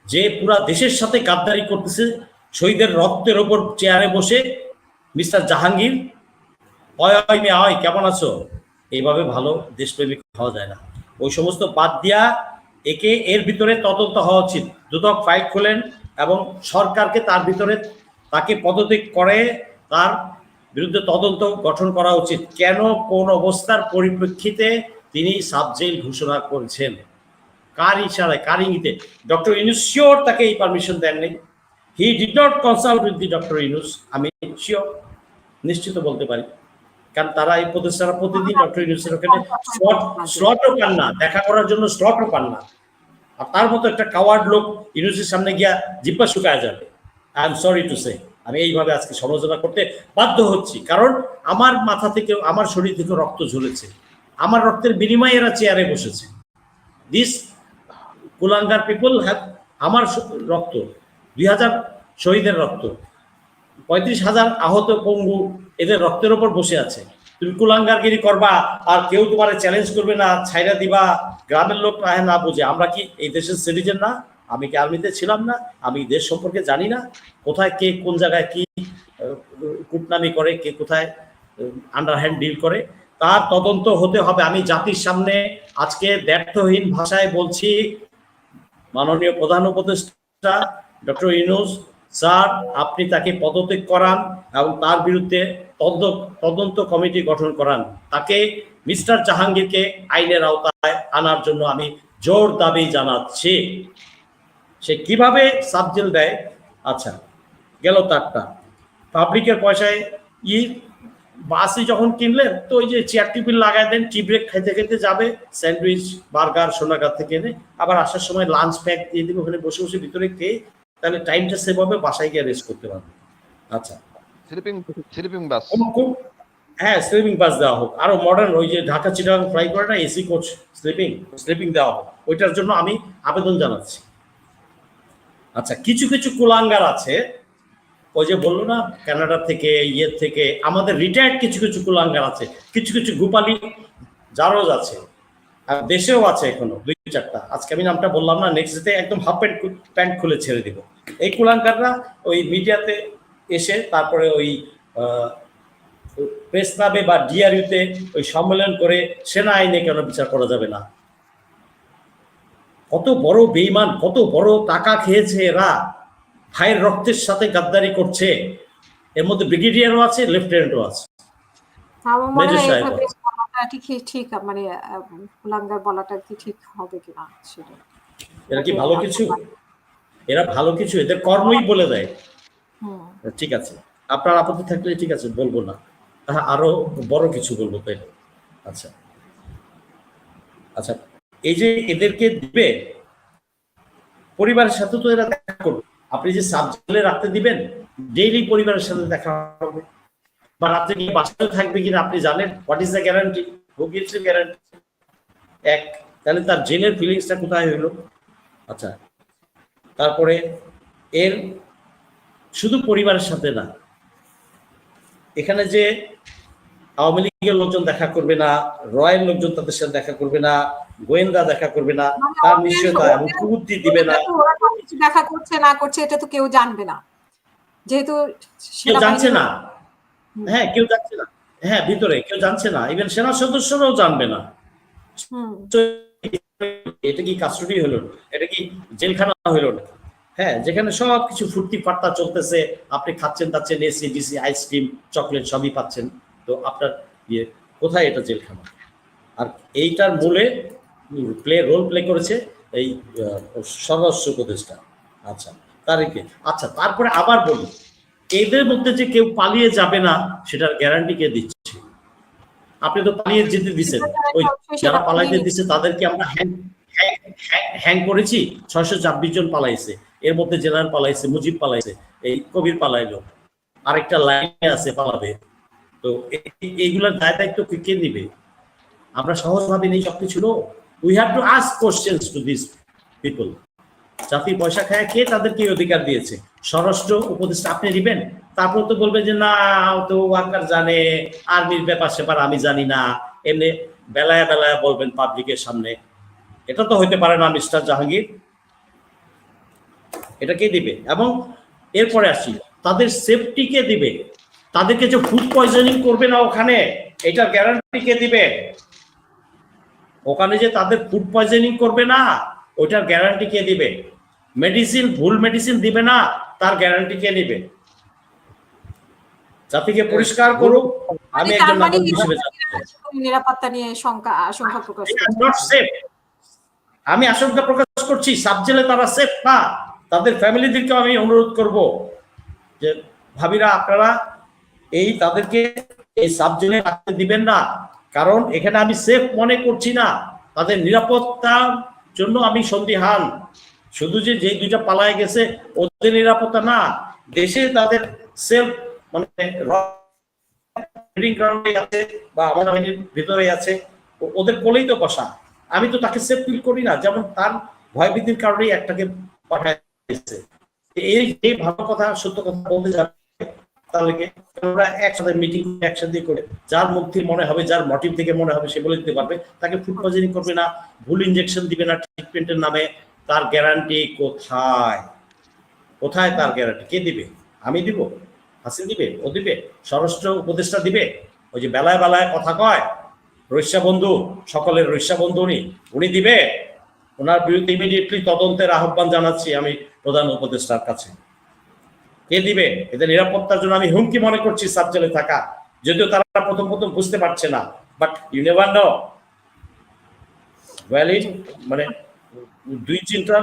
যে পুরা দেশের সাথে গাদ্দারি করতেছে, শহীদের রক্তের ওপর চেয়ারে বসে, মিস্টার জাহাঙ্গীর, অয় অয় মেয়ে অয়, কেমন আছো? এইভাবে ভালো দেশপ্রেমিক হওয়া যায় না। ওই সমস্ত বাদ দিয়া একে এর ভিতরে তদন্ত হওয়া উচিত। দুদক ফাইল খোলেন এবং সরকারকে তার ভিতরে তাকে পদত্যাগ করে তার বিরুদ্ধে তদন্ত গঠন করা উচিত। কেন, কোন অবস্থার পরিপ্রেক্ষিতে তিনি সাব জেল ঘোষণা করেছেন, কার ইশারায়, কার ইঙ্গিতে? ডক্টর ইউনূস শিওর তাকে এই পারমিশন দেননি। He did not consult with the doctor Yunus. আমি শিওর, নিশ্চিত বলতে পারি, কারণ তারা এই প্রতিষ্ঠানরা প্রতিদিন ডক্টর ইউনূসের ওখানে স্লটও পান না, দেখা করার জন্য স্লটও পান না। আর তার মতো একটা কাওয়ার্ড লোক ইউনূসের সামনে গিয়া জিব্বা শুকায় যাবে। I am sorry to say, আমি এইভাবে আজকে সমালোচনা করতে বাধ্য হচ্ছি, কারণ আমার মাথা থেকে, আমার শরীর থেকে রক্ত ঝরেছে, আমার রক্তের বিনিময়ে এরা চেয়ারে বসেছে। দিস কুলাঙ্গার পিপল হ্যাভ, আমার রক্ত, 2000 শহীদের রক্ত, 35,000 আহত পঙ্গু, এদের রক্তের ওপর বসে আছে। তুমি কুলাঙ্গারগিরি করবা আর কেউ তোমার চ্যালেঞ্জ করবে না, ছাইরা দিবা, গ্রামের লোক না বুঝে। আমরা কি এই দেশের সিটিজেন না? আমি কি আর্মিতে ছিলাম না? আমি দেশ সম্পর্কে জানি না? কোথায় কে কোন জায়গায় কি কুটনামি করে, কে কোথায় আন্ডারহ্যান্ড ডিল করে, তার তদন্ত হতে হবে। আমি জাতির সামনে আজকে দ্ব্যর্থহীন ভাষায় বলছি, মাননীয় প্রধান উপদেষ্টা ডক্টর ইউনূস স্যার, আপনি তাকে পদত্যাগ করান এবং তার বিরুদ্ধে তদন্ত কমিটি গঠন করান। তাকে, মিস্টার জাহাঙ্গীরকে আইনের আওতায় আনার জন্য আমি জোর দাবি জানাচ্ছি। সে কিভাবে সাবজেল দেয়? আচ্ছা, গেল তারটা। পাবলিকের পয়সায় বাসে যখন কিনলেন, তো ওই যে চেয়ার টেবিল লাগাই দেন, টি ব্রেক খাইতে খেতে যাবে, স্যান্ডউইচ বার্গার সোনাগার থেকে এনে আবার আসার সময় লাঞ্চ প্যাক দিয়ে দিবে, ওখানে বসে বসে ভিতরে খেয়ে, তাহলে টাইমটা সেভ হবে, বাসায় গিয়ে রেস্ট করতে পারবে। আচ্ছা, স্লিপিং বাস, হ্যাঁ স্লিপিং বাস দেওয়া হোক। আরো মডার্ন ওই যে ঢাকা চিটাগাং ফ্লাই করে না, এসি কোচ, স্লিপিং দেওয়া হোক, ওইটার জন্য আমি আবেদন জানাচ্ছি। আচ্ছা, কিছু কিছু কুলাঙ্গার আছে, ওই যে বললো না কানাডা থেকে, ইয়ের থেকে, আমাদের রিটায়ার্ড কিছু কিছু কুলাঙ্গার আছে, কিছু কিছু গোপালী জারজ আছে, আর দেশেও আছে এখনো 2-4টা। আজকে আমি নামটা বললাম না, নেক্সট ডে একদম হাফ প্যান্ট খুলে ছেড়ে দিব। এই কুলাঙ্গাররা ওই মিডিয়াতে এসে তারপরে ওই প্রেস ক্লাবে বা ডিআরইউতে ওই সম্মেলন করে সেনা আইনে কেন বিচার করা যাবে না? কত বড় বেঈমান, কত বড় টাকা খেয়েছে এরা, ভাইয়ের রক্তের সাথে গাদ্দারি করছে। এর মধ্যে ব্রিগেডিয়ারও আছে, লেফটেন্যান্টও আছে। আমার মনে হয় এইভাবে বলাটা ঠিক, মানে কুলাঙ্গার বলাটা কি ঠিক হবে কিনা সেটা। এরা কি ভালো কিছু? এরা ভালো কিছু? এদের কর্মই বলে দেয়। ঠিক আছে, আপনার আপত্তি থাকলে ঠিক আছে, বলবো না, আরো বড় কিছু বলবো তাই। আচ্ছা আচ্ছা, এই যে এদেরকে দিবে, পরিবারের সাথে তো এরা দেখা করবে। আপনি যে সাবজেক্টে রাখতে দিবেন, ডেইলি পরিবারের সাথে দেখা হবে, বা রাত্রে গিয়ে বাসায় থাকবে কিনা আপনি জানেন? What is the guarantee? Who gives the guarantee? এক, তাহলে তার জেলের ফিলিংসটা কোথায় হইলো? আচ্ছা, তারপরে এর শুধু পরিবারের সাথে না, এখানে যে আওয়ামী লীগের লোকজন দেখা করবে না, রয়ের লোকজন তাদের সাথে দেখা করবে না, গোয়েন্দা দেখা করবে না, তার নিশ্চয়তা এবং কুবুদ্ধি দিবে না। দেখা করছে না করছে এটা তো কেউ জানবে না, যেহেতু কেউ জানছে না। হ্যাঁ, কেউ জানছে না, হ্যাঁ ভিতরে কেউ জানছে না, ইভেন সেনা সদস্যরাও জানবে না। এটা কি কাস্টডি হলো? এটা কি জেলখানা হলো না? হ্যাঁ, যেখানে সবকিছু ফুর্তি ফাট্টা চলতেছে, আপনি খাচ্ছেন তাচ্ছেন, এসি ডিসি, আইসক্রিম, চকলেট সবই পাচ্ছেন, তো আপনার কোথায় এটা জেলখানা? আর এইটার মূলে রোল প্লে করেছে এই স্বরাষ্ট্র উপদেষ্টা। আচ্ছা, তারিখে আচ্ছা, তারপরে আবার বলি, এদের মধ্যে যে কেউ পালিয়ে যাবে না সেটার গ্যারান্টি কে দিচ্ছে? আপনি তো পালিয়ে যেতে দিচ্ছেন, ওই যারা পালাইতে দিচ্ছে তাদেরকে আমরা হ্যাং করেছি। 626 জন পালাইছে, এর মধ্যে জেনারেল পালাইছে, মুজিব পালাইছে, এই কবির পালাইলো, আরেকটা লাইনে আছে পালাবে। তো এইগুলোর দায় দায়িত্ব কে নিবে? আমরা সহজভাবে নেই সবকিছু। We have to ask questions to this people. জাতির পয়সা খায় কে তাদেরকে এই অধিকার দিয়েছে? স্বরাষ্ট্র উপদেষ্টা আপনি দিবেন? তারপর তো বলবে যে না, তো ওয়ার্কার জানে, আর্মির ব্যাপার স্যাপার আমি জানি না, এমনি বেলায় বেলায় বলবেন পাবলিকের সামনে। এটা তো হইতে পারে না মিস্টার জাহাঙ্গীর, এটা কে দিবে? এবং এরপরে আসি, তাদের সেফটি কে দিবে? তাদেরকে যে ফুড পয়জনিং করবে না ওখানে, এটার গ্যারান্টি কে দিবে? ওখানে যে তাদের ফুড পয়জনিং করবে না, ওইটার গ্যারান্টি কে দিবে? মেডিসিন, ভুল মেডিসিন দিবে না, তার গ্যারান্টি কে দিবে? জাতিকে পরিষ্কার করুক, আমি তার একজন মানে নাগরিক হিসেবে জানতে চাই। নিরাপত্তা নিয়ে আশঙ্কা প্রকাশ নট সেফ। আমি আশঙ্কা প্রকাশ করছি, সাব জেলে তারা সেফ না। তাদের ফ্যামিলিদেরকেও আমি অনুরোধ করব যে ভাবিরা আপনারা এই তাদেরকে এই সাব জেলে রাখতে দিবেন না, কারণ এখানে আমি সেফ মনে করছি না। তাদের নিরাপত্তার জন্য আমি সন্দিহান। শুধু যে দুইটা পালায় গেছে ওদের নিরাপত্তা না, দেশে তাদের সেফ মানে আছে বা আমার বাহিনীর ভিতরে আছে, ওদের কোলেই তো বসা। আমি তো তাকে সেফ ফিল করি না, যেমন তার ভয়ভীতির কারণেই একটাকে পাঠায় দিচ্ছে। এই ভালো কথা সত্য কথা বলতে যাবে, তাহলে ওরা একসাথে মিটিং একসাথে করে যার মুখ থেকে মনে হবে, যার মোটিভ থেকে মনে হবে সে বলে দিতে পারবে। তাকে ফুড পয়জনিং করবে না, ভুল ইনজেকশন দিবে না ট্রিটমেন্টের নামে। তার গ্যারান্টি কোথায়? কোথায় তার গ্যারান্টি? কে দিবে? আমি দিব? হাসিন দিবে? ও দিবে? স্বরাষ্ট্র উপদেষ্টা দিবে? ওই যে বেলায় বেলায় কথা কয় রৈশ্যা বন্ধু, সকলের রৈশ্যা বন্ধু উনি দিবে? ওনার বিরুদ্ধে ইমিডিয়েটলি তদন্তের আহ্বান জানাচ্ছি আমি প্রধান উপদেষ্টার কাছে। কে দিবে? এদের নিরাপত্তার জন্য আমি হুমকি মনে করছি সাব জেলে থাকা, যদিও তারা প্রথম বুঝতে পারছে না, but you never know. Valid মানে দুই চিন্তা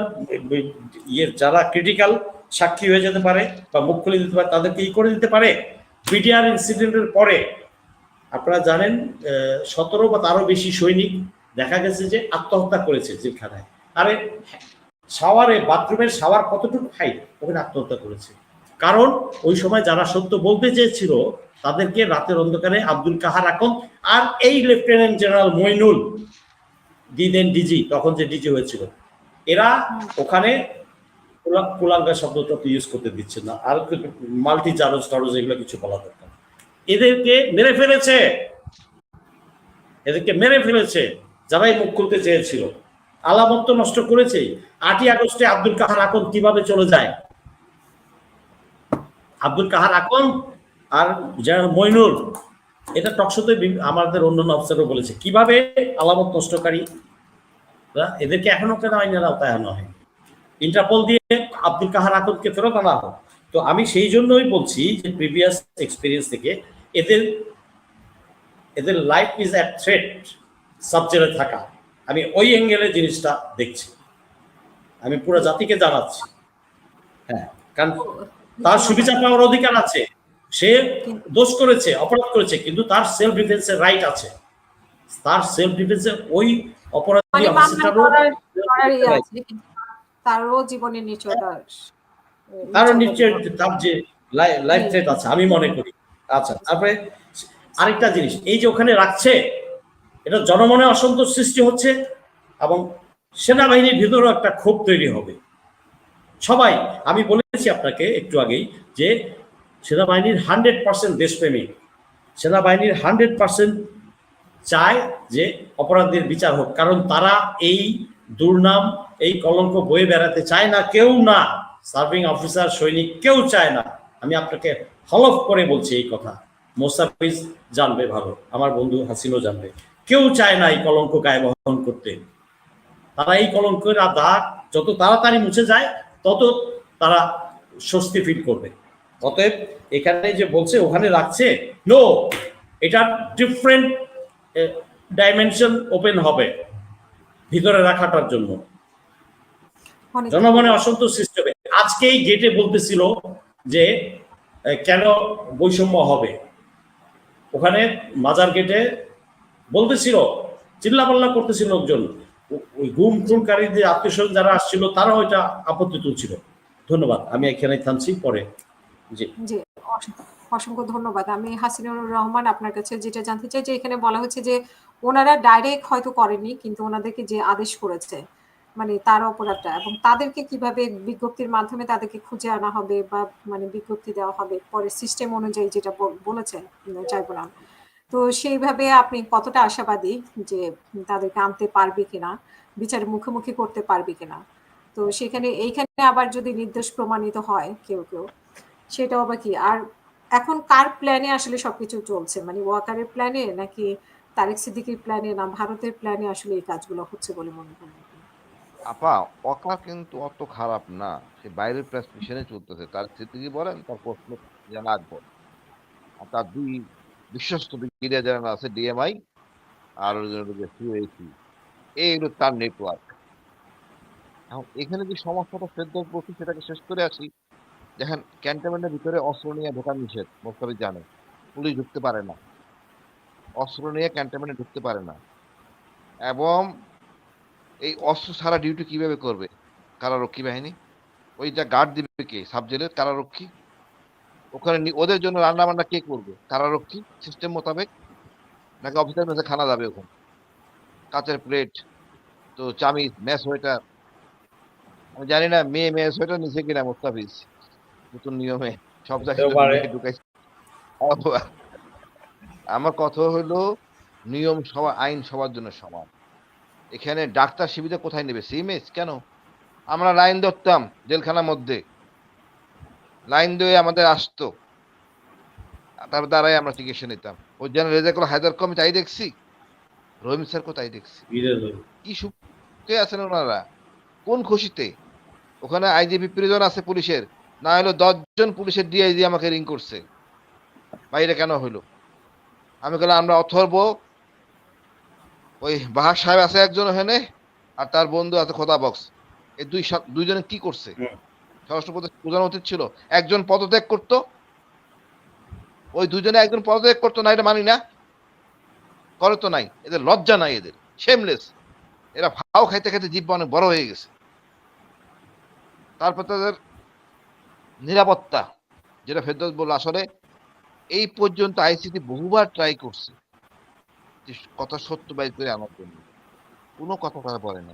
যারা ক্রিটিক্যাল সাক্ষী হয়ে যেতে পারে বা মুখ খুলে দিতে পারে, তাদেরকে করে দিতে পারে। পিডিআর ইনসিডেন্টের পরে আপনারা জানেন 17 বা তারও বেশি সৈনিক দেখা গেছে যে আত্মহত্যা করেছে জেলখানায়। আরে শাওয়ারে, বাথরুমের শাওয়ার কতটুকু হাইট, ওখানে আত্মহত্যা করেছে। কারণ ওই সময় যারা সত্য বলতে চেয়েছিল তাদেরকে রাতের অন্ধকারে আব্দুল কাহার আকন আর এই লেফটেন্যান্ট জেনারেল মইনুল দিদেন ডিজি, তখন যে ডিজি হয়েছিল, এরা ওখানে কুলাঙ্গা শব্দটা তো ইউজ করতে দিচ্ছে না, আর মাল্টি চারজ টারজ এগুলো কিছু বলা দরকার। এদেরকে মেরে ফেলেছে, এদেরকে মেরে ফেলেছে যারাই মুখ খুলতে চেয়েছিল। আলামত নষ্ট করেছে। 8ই আগস্টে আব্দুল কাহার আকন কিভাবে চলে যায়? আব্দুল কাহার আকন আর জেনারেল মইনুল, এটা টকশোতে আমাদের অন্যান্য অফিসারও বলেছে কিভাবে আলামত নষ্টকারী এদেরকে এখনো কেন আইনের আওতায় আনা হয়। ইন্টারপোল দিয়ে আব্দুল কাহার আকনকে ফেরত আনা হোক। তো আমি সেই জন্যই বলছি যে প্রিভিয়াস এক্সপিরিয়েন্স থেকে এদের life is at threat sub জেলে থাকা। আমি ওই অ্যাঙ্গেলে জিনিসটা দেখছি, আমি পুরো জাতিকে জানাচ্ছি। হ্যাঁ, কারণ তার সুবিচার পাওয়ার অধিকার আছে। সে দোষ করেছে, অপরাধ করেছে, কিন্তু তার সেলফ ডিফেন্সের রাইট আছে। তার সেলফ ডিফেন্সের ওই অপরাধী অফিসারও তারও জীবনের নিশ্চয়তা, তারও নিশ্চয় তার যে লাইফ থ্রেট আছে আমি মনে করি। আচ্ছা, তারপরে আরেকটা জিনিস, এই যে ওখানে রাখছে, এটা জনমনে অসন্তোষ সৃষ্টি হচ্ছে এবং সেনাবাহিনীর ভিতরেও একটা ক্ষোভ তৈরি হবে। সবাই, আমি বলেছি আপনাকে একটু আগেই যে সেনাবাহিনীর 100% দেশপ্রেমিক, সেনাবাহিনীর 100% চায় যে অপরাধীর বিচার হোক, কারণ তারা এই দুর্নাম, এই কলঙ্ক বয়ে বেড়াতে চায় না, কেউ না। সার্ভিং অফিসার, সৈনিক কেউ চায় না। আমি আপনাকে হলফ করে বলছি এই কথা, মোস্তাফিজ জানবে ভালো, আমার বন্ধু হাসিনও জানবে, কেউ চায় না এই কলঙ্ক গায়ে বহন করতে। তারা এই কলঙ্কের দাগ যত তাড়াতাড়ি মুছে যায় তত তারা স্বস্তি ফিল করবে। অতএব এখানে যে বলছে ওখানে রাখছে, নো, এটা ডিফারেন্ট ডাইমেনশন ওপেন হবে ভিতরে রাখাটার জন্য। জনমনে অসন্তোষ সৃষ্টি হবে। আজকেই গেটে বলতেছিল যে কেন বৈষম্য হবে, ওখানে মাজার গেটে বলতেছিল, চিল্লাপাল্লা করতেছিল লোকজন, ওই গুম খুনকারীদের আত্মীয় স্বজন যারা আসছিল তারা ওইটা আপত্তি তুলছিল। ধন্যবাদ, আমি এখানে থামছি, পরে জি জি অসংখ্য ধন্যবাদ। আমি হাসিনুর রহমান আপনার কাছে যেটা জানতে চাই যে এখানে বলা হচ্ছে যে ওনারা ডাইরেক্ট হয়তো করেনি, কিন্তু ওনাদেরকে যে আদেশ করেছে মানে তার অপরাধটা, এবং তাদেরকে কিভাবে বিজ্ঞপ্তির মাধ্যমে তাদেরকে খুঁজে আনা হবে বা মানে বিজ্ঞপ্তি দেওয়া হবে পরে সিস্টেম অনুযায়ী, যেটা বলেছেন ট্রাইব্যুনাল। তো সেইভাবে আপনি কতটা আশাবাদী যে তাদেরকে আনতে পারবে কিনা, বিচারের মুখোমুখি করতে পারবে কিনা? তো সেখানে এইখানে আবার যদি নির্দোষ প্রমাণিত হয় কেউ কেউ, সেটাও আবার কি? আর এখন কার প্ল্যানে আসলে সবকিছু চলছে, মানে ওয়াকারের প্ল্যানে নাকি তারেক সিদ্দিকীর প্ল্যানে, না ভারতের প্ল্যানে আসলে এই কাজগুলো হচ্ছে বলে মনে করেন আপনি? আপা, ওয়াকার কিন্তু অত খারাপ না, সে বাইরের প্রেসক্রিপশনে চলতেছে। তার সিদ্দিকি বলেন, তার প্রশ্ন আকবর, আর তার দুই বিশ্বস্ত ব্রিগেডিয়ার জেনারেল আছে ডিএমআই, আর সিওএসি, এই হলো তার নেটওয়ার্ক। এখন এখানে যে সমস্যাটা ফেরদৌস বলছি সেটাকে শেষ করে আসি। দেখেন, ক্যান্টনমেন্টের ভিতরে অস্ত্র নিয়ে ঢোকা নিষেধ, মোস্তাফিজ জানে। পুলিশ ঢুকতে পারে না, অস্ত্র নিয়ে ক্যান্টনমেন্টে ঢুকতে পারে না। এবং এই অস্ত্র ছাড়া ডিউটি কিভাবে করবে কারারক্ষী বাহিনী? ওইটা গার্ড দিবে কে? সাব জেলের কারারক্ষী। ওখানে ওদের জন্য রান্না বান্না কে করবে? কারারক্ষী সিস্টেম মোতাবেক, নাকি অফিসার মেসে খানা যাবে ওখানে? কাঁচের প্লেট, তো চামিচ, ম্যাচ ওয়েটার। আমি জানি না মেয়ে ম্যাচ ওয়েটার নিচে কিনা মোস্তাফিজ নতুন নিয়মে সব হতেও জায়গায় পারে। ঢুকাইছে। আমার কথা হলো, নিয়ম সবার, আইন সবার জন্য সমান। এখানে ডাক্তার শিবিরে কোথায় নেবে? সিএমএইচ কেন? আমরা লাইন ধরতাম জেলখানার মধ্যে, লাইন দিয়ে আমাদের আসতো, তার দ্বারাই আমরা চিকিৎসা নিতাম। ওই যেন রেজাকুল হায়দার আমি তাই দেখছি, রহিম স্যারকেও তাই দেখছি। বিরোধী। কি সুখে আছেন ওনারা, কোন খুশিতে? ওখানে আইজিপি প্রিজন আছে পুলিশের, না হলো 10 জন পুলিশের ডিআইজি আমাকে রিং করছে, বাইরে কেন হইলো? আমি বললাম, আমরা অথর্ব, ওই বাহার সাহেব আছে একজন ওখানে, আর তার বন্ধু আছে খোদা বক্স, এই দুইজনে কি করছে? স্বরাষ্ট্র প্রদেশ বোঝানো উচিত ছিল। একজন পদত্যাগ করতো, ওই দুজনে একজন পদত্যাগ করতো না, এটা মানি না, করে তো নাই। এদের লজ্জা নাই, এদের শেমলেস। এরা ফাও খাইতে খাইতে জিব্বা অনেক বড় হয়ে গেছে। তারপর তাদের নিরাপত্তা, যেটা ফেরদৌস বলল, আসলে এই পর্যন্ত আইসিটি বহুবার ট্রাই করছে যে কথা সত্য বাইর করে আনার জন্য, কোনো কথা তারা বলে না।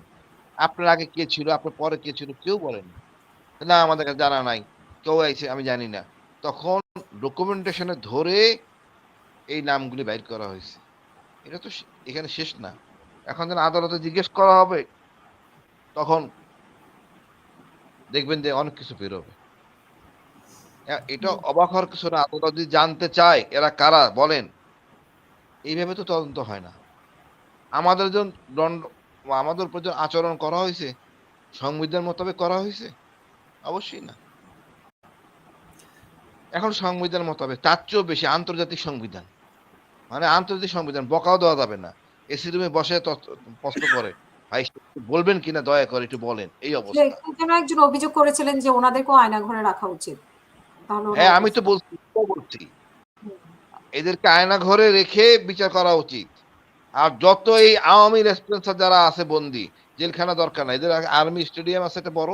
আপনার আগে কে ছিল, আপনার পরে কে ছিল, কেউ বলেনি। না আমাদের কাছে জানা নাই, কেউ আইছে আমি জানি না। তখন ডকুমেন্টেশনে ধরে এই নামগুলি বাইর করা হয়েছে। এটা তো এখানে শেষ না। এখন যেন আদালতে জিজ্ঞেস করা হবে, তখন দেখবেন যে অনেক কিছু বেরোবে। এটা অবাক হওয়ার কিছু না। আদালত যদি জানতে চায় এরা কারা বলেন, এইভাবে তো তদন্ত হয় না। আমাদের যে দণ্ড, আমাদের উপর যে আচরণ করা হয়েছে, সংবিধান মোতাবেক করা হয়েছে? অবশ্যই না। এখন সংবিধান মোতাবেক, তার চেয়েও বেশি আন্তর্জাতিক সংবিধান, মানে আন্তর্জাতিক সংবিধান বকাও দেওয়া যাবে না। এসি রুমে বসে প্রশ্ন করে, ভাই বলবেন কিনা দয়া করে একটু বলেন, এই অবস্থা। কেন একজন অভিযোগ করেছিলেন যে ওনাদেরকেও আয়না ঘরে রাখা উচিত, তাহলে হ্যাঁ, আমি তো বলছি এদেরকে আয়না ঘরে রেখে বিচার করা উচিত। আর যত এই আওয়ামী রেসপন্সার যারা আছে বন্দি, জেলখানা দরকার নাই, এদের আর্মি স্টেডিয়াম আছে একটা বড়,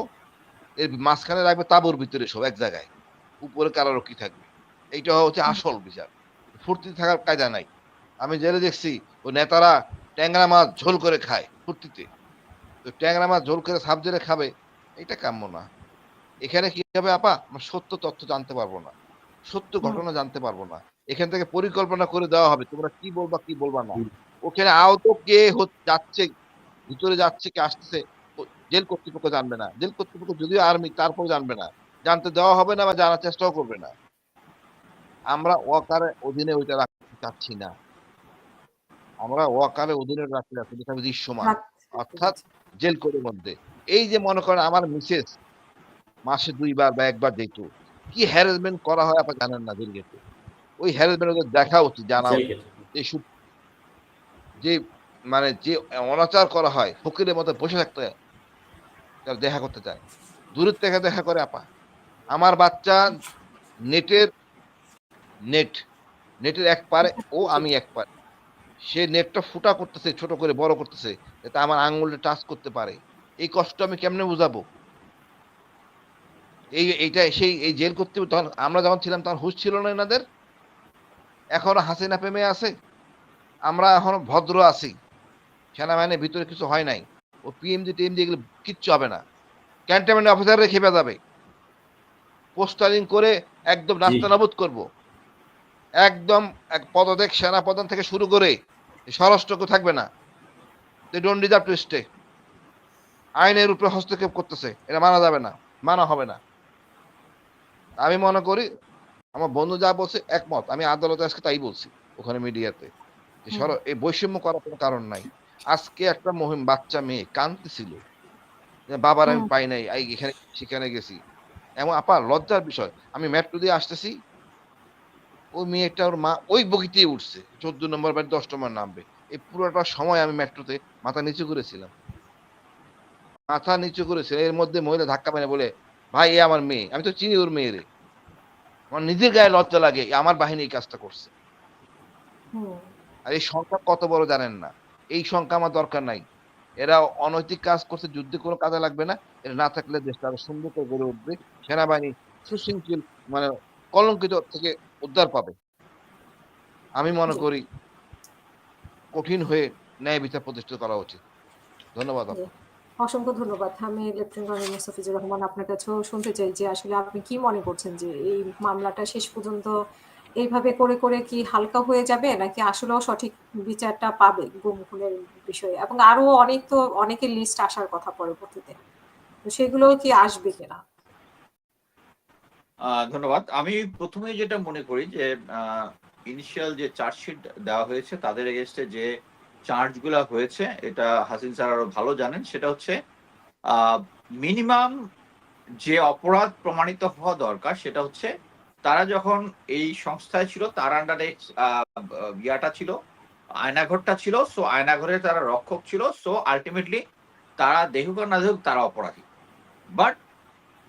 এর মাঝখানে রাখবে তাঁবুর ভিতরে সব এক জায়গায়, উপরে কারারক্ষী থাকবে। এইটা হচ্ছে আসল বিচার। ফুর্তি থাকার কায়দা নাই। আমি জেলে দেখছি ও নেতারা ট্যাংরা মাছ ঝোল করে খায় ফুর্তিতে, তো ট্যাংরা মাছ ঝোল করে সাব জেলে খাবে, এটা কাম্য না। এখানে কি হবে আপা, আমরা সত্য তথ্য জানতে পারবো না, সত্য ঘটনা জানতে পারবো না। এখান থেকে পরিকল্পনা করে দেওয়া হবে তোমরা কি বলবা কি বলবা না। ওখানে আহত কে যাচ্ছে, ভিতরে যাচ্ছে কে আসতেছে, জেল কর্তৃপক্ষ জানবে না। জেল কর্তৃপক্ষ যদিও আর্মি, তারপর জানবে না, জানতে দেওয়া হবে না বা জানার চেষ্টাও করবে না। আমরা ওয়াকারের অধীনে ওইটা রাখতে চাচ্ছি না। আমরা ওয়াকারের অধীনে রাখতে চাচ্ছি, যেটা দৃশ্যমান, অর্থাৎ জেল কোডের মধ্যে। এই যে মনে করেন আমার মিসেস মাসে 2 বার বা 1 বার যেত, কি হ্যারাসমেন্ট করা হয় আপনি জানেন না জেল গেটে। ওই হ্যারাসমেন্ট ওদের দেখা উচিত, জানা উচিত। যে মানে যে অনাচার করা হয়, ফকিরের মতো বসে থাকতে হয়, দেখা করতে চায়, দূরের থেকে দেখা করে আপা। আমার বাচ্চা নেটের এক পারে, ও আমি এক পারে, সে নেটটা ফুটা করতেছে, ছোট করে বড় করতেছে, যাতে আমার আঙ্গুলটা টাচ করতে পারে। এই কষ্ট আমি কেমনে বুঝাবো? এইটা সেই এই জেল করতে, তখন আমরা যখন ছিলাম তখন হুঁশ ছিল না এনাদের। এখনো হাসিনা প্রেমে আছে, আমরা এখনো ভদ্র আছি, সেনাবাহিনীর ভিতরে কিছু হয় নাই। ও পিএমজি টিএমজি এগুলো কিচ্ছু হবে না, ক্যান্টনমেন্ট অফিসাররা খেপে যাবে, পোস্টারিং করে একদম জি নাস্তানাবুদ করব, একদম এক পদত্যাগ সেনা প্রধান থেকে শুরু করে স্বরাষ্ট্রকে থাকবে না, they don't deserve to stay, আইনের উপরে হস্তক্ষেপ করতেছে, এটা মানা যাবে না, মানা হবে না। আমি মনে করি আমার বন্ধু যা বলছে একমত, আমি আদালতে আজকে তাই বলছি ওখানে মিডিয়াতে, যে হুম, এই বৈষম্য করার কোনো কারণ নাই। আজকে একটা মহিম বাচ্চা মেয়ে কাঁদতেছিল যে বাবার আমি হুম, পাই নাই, এখানে সেখানে গেছি, এমন আপা লজ্জার বিষয়, আমি মেট্রো দিয়ে আসতেছি, ওই মেয়েটা ওর মা ওই বগিতেই উঠছে, 14 নম্বর বাড়ি 10 নম্বর নামবে, এই পুরোটা সময় আমি মেট্রোতে মাথা নিচু করেছিলাম, মাথা নিচু করেছিল, এর মধ্যে মহিলা ধাক্কা মেরে বলে ভাই এ আমার মেয়ে, আমি তো চিনি ওর মেয়ে রে, আমার নিজের গায়ে লজ্জা লাগে, আমার বাহিনী এই কাজটা করছে। হুম, আর এই সংখ্যা কত বড় জানেন না, এই সংখ্যা আমার দরকার নাই, এরা অনৈতিক কাজ করছে, যুদ্ধে কোনো কাজে লাগবে না, এরা না থাকলে দেশটা আরো সুন্দর করে গড়ে উঠবে, সেনাবাহিনী সুশৃঙ্খল মানে কলঙ্কিত থেকে উদ্ধার পাবে। আমি মনে জি, করি কঠিন হয়ে ন্যায় বিচার প্রতিষ্ঠা করা উচিত। ধন্যবাদ জি। আপনাকে। অসংখ্য ধন্যবাদ। আমি লেফটেন্যান্ট কর্নেল মোস্তাফিজুর রহমান আপনার কাছেও শুনতে চাই যে আসলে আপনি কি মনে করছেন যে এই মামলাটা শেষ পর্যন্ত এইভাবে করে, করে কি হালকা হয়ে যাবে? নাকি আসলেও সঠিক বিচারটা পাবে গুম খুনের বিষয়ে? এবং আরো অনেকের লিস্ট আসার কথা পরবর্তীতে। তো সেগুলোও কি আসবে কিনা? ধন্যবাদ। আমি প্রথমে যেটা মনে করি যে ইনিশিয়াল যে চার্জশিট দেওয়া হয়েছে তাদের এগেইনস্টে যে চার্জ গুলা হয়েছে, এটা হাসিন স্যার আরো ভালো জানেন, সেটা হচ্ছে মিনিমাম যে অপরাধ প্রমাণিত হওয়া দরকার সেটা হচ্ছে তারা যখন এই সংস্থায় ছিল তার আন্ডারে ইয়াটা ছিল, আয়নাঘরটা ছিল, সো আয়নাঘরে তারা রক্ষক ছিল, সো আলটিমেটলি তারা দেখুক আর না দেখুক তারা অপরাধী। বাট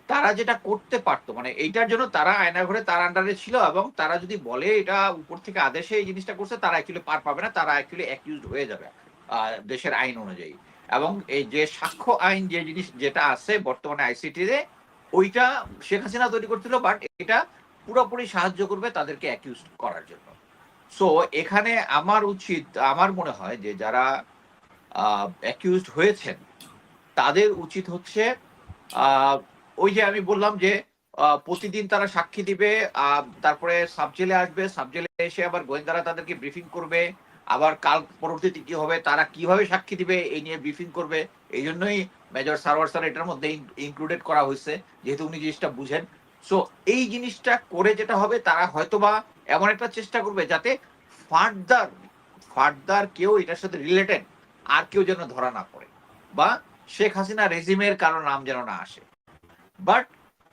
তারা যেটা করতে পারতো মানে এইটার জন্য তারা আয়নাঘরে তার আন্ডারে ছিল, এবং তারা যদি বলে এটা উপর থেকে আদেশে এই জিনিসটা করছে, তারা অ্যাকচুয়ালি পার পাবে না, তারা অ্যাকচুয়ালি অ্যাকিউজড হয়ে যাবে দেশের আইন অনুযায়ী। এবং এই যে সাক্ষ্য আইন যে জিনিস যেটা আছে বর্তমানে আইসিটিতে, ওইটা শেখ হাসিনা তৈরি করছিল, বাট এটা পুরোপুরি সাহায্য করবে তাদেরকে অ্যাকিউজ করার জন্য। সো এখানে আমার মনে হয় যে যারা অ্যাকিউজড হয়েছেন তাদের উচিত হচ্ছে ওই যে আমি বললাম যে প্রতিদিন তারা সাক্ষী দিবে, তারপরে সাবজেলে আসবে, সাবজেলে এসে আবার গোয়েন্দারা তাদেরকে ব্রিফিং করবে, আবার কাল পরবর্তীতে কি হবে, তারা কিভাবে সাক্ষী দিবে এই নিয়ে ব্রিফিং করবে। এই জন্যই মেজর সারওয়ার স্যার এটার মধ্যে ইনক্লুডেড করা হয়েছে, যেহেতু উনি জিনিসটা বুঝেন। সো এই জিনিসটা করে যেটা হবে, তারা হয়তোবা এমন একটা চেষ্টা করবে যাতে ফার্দার ফার্দার কেউ এটার সাথে রিলেটেড আর কেউ যেন ধরা না পড়ে, বা শেখ হাসিনা রেজিমের কারো নাম যেন না আসে। বাট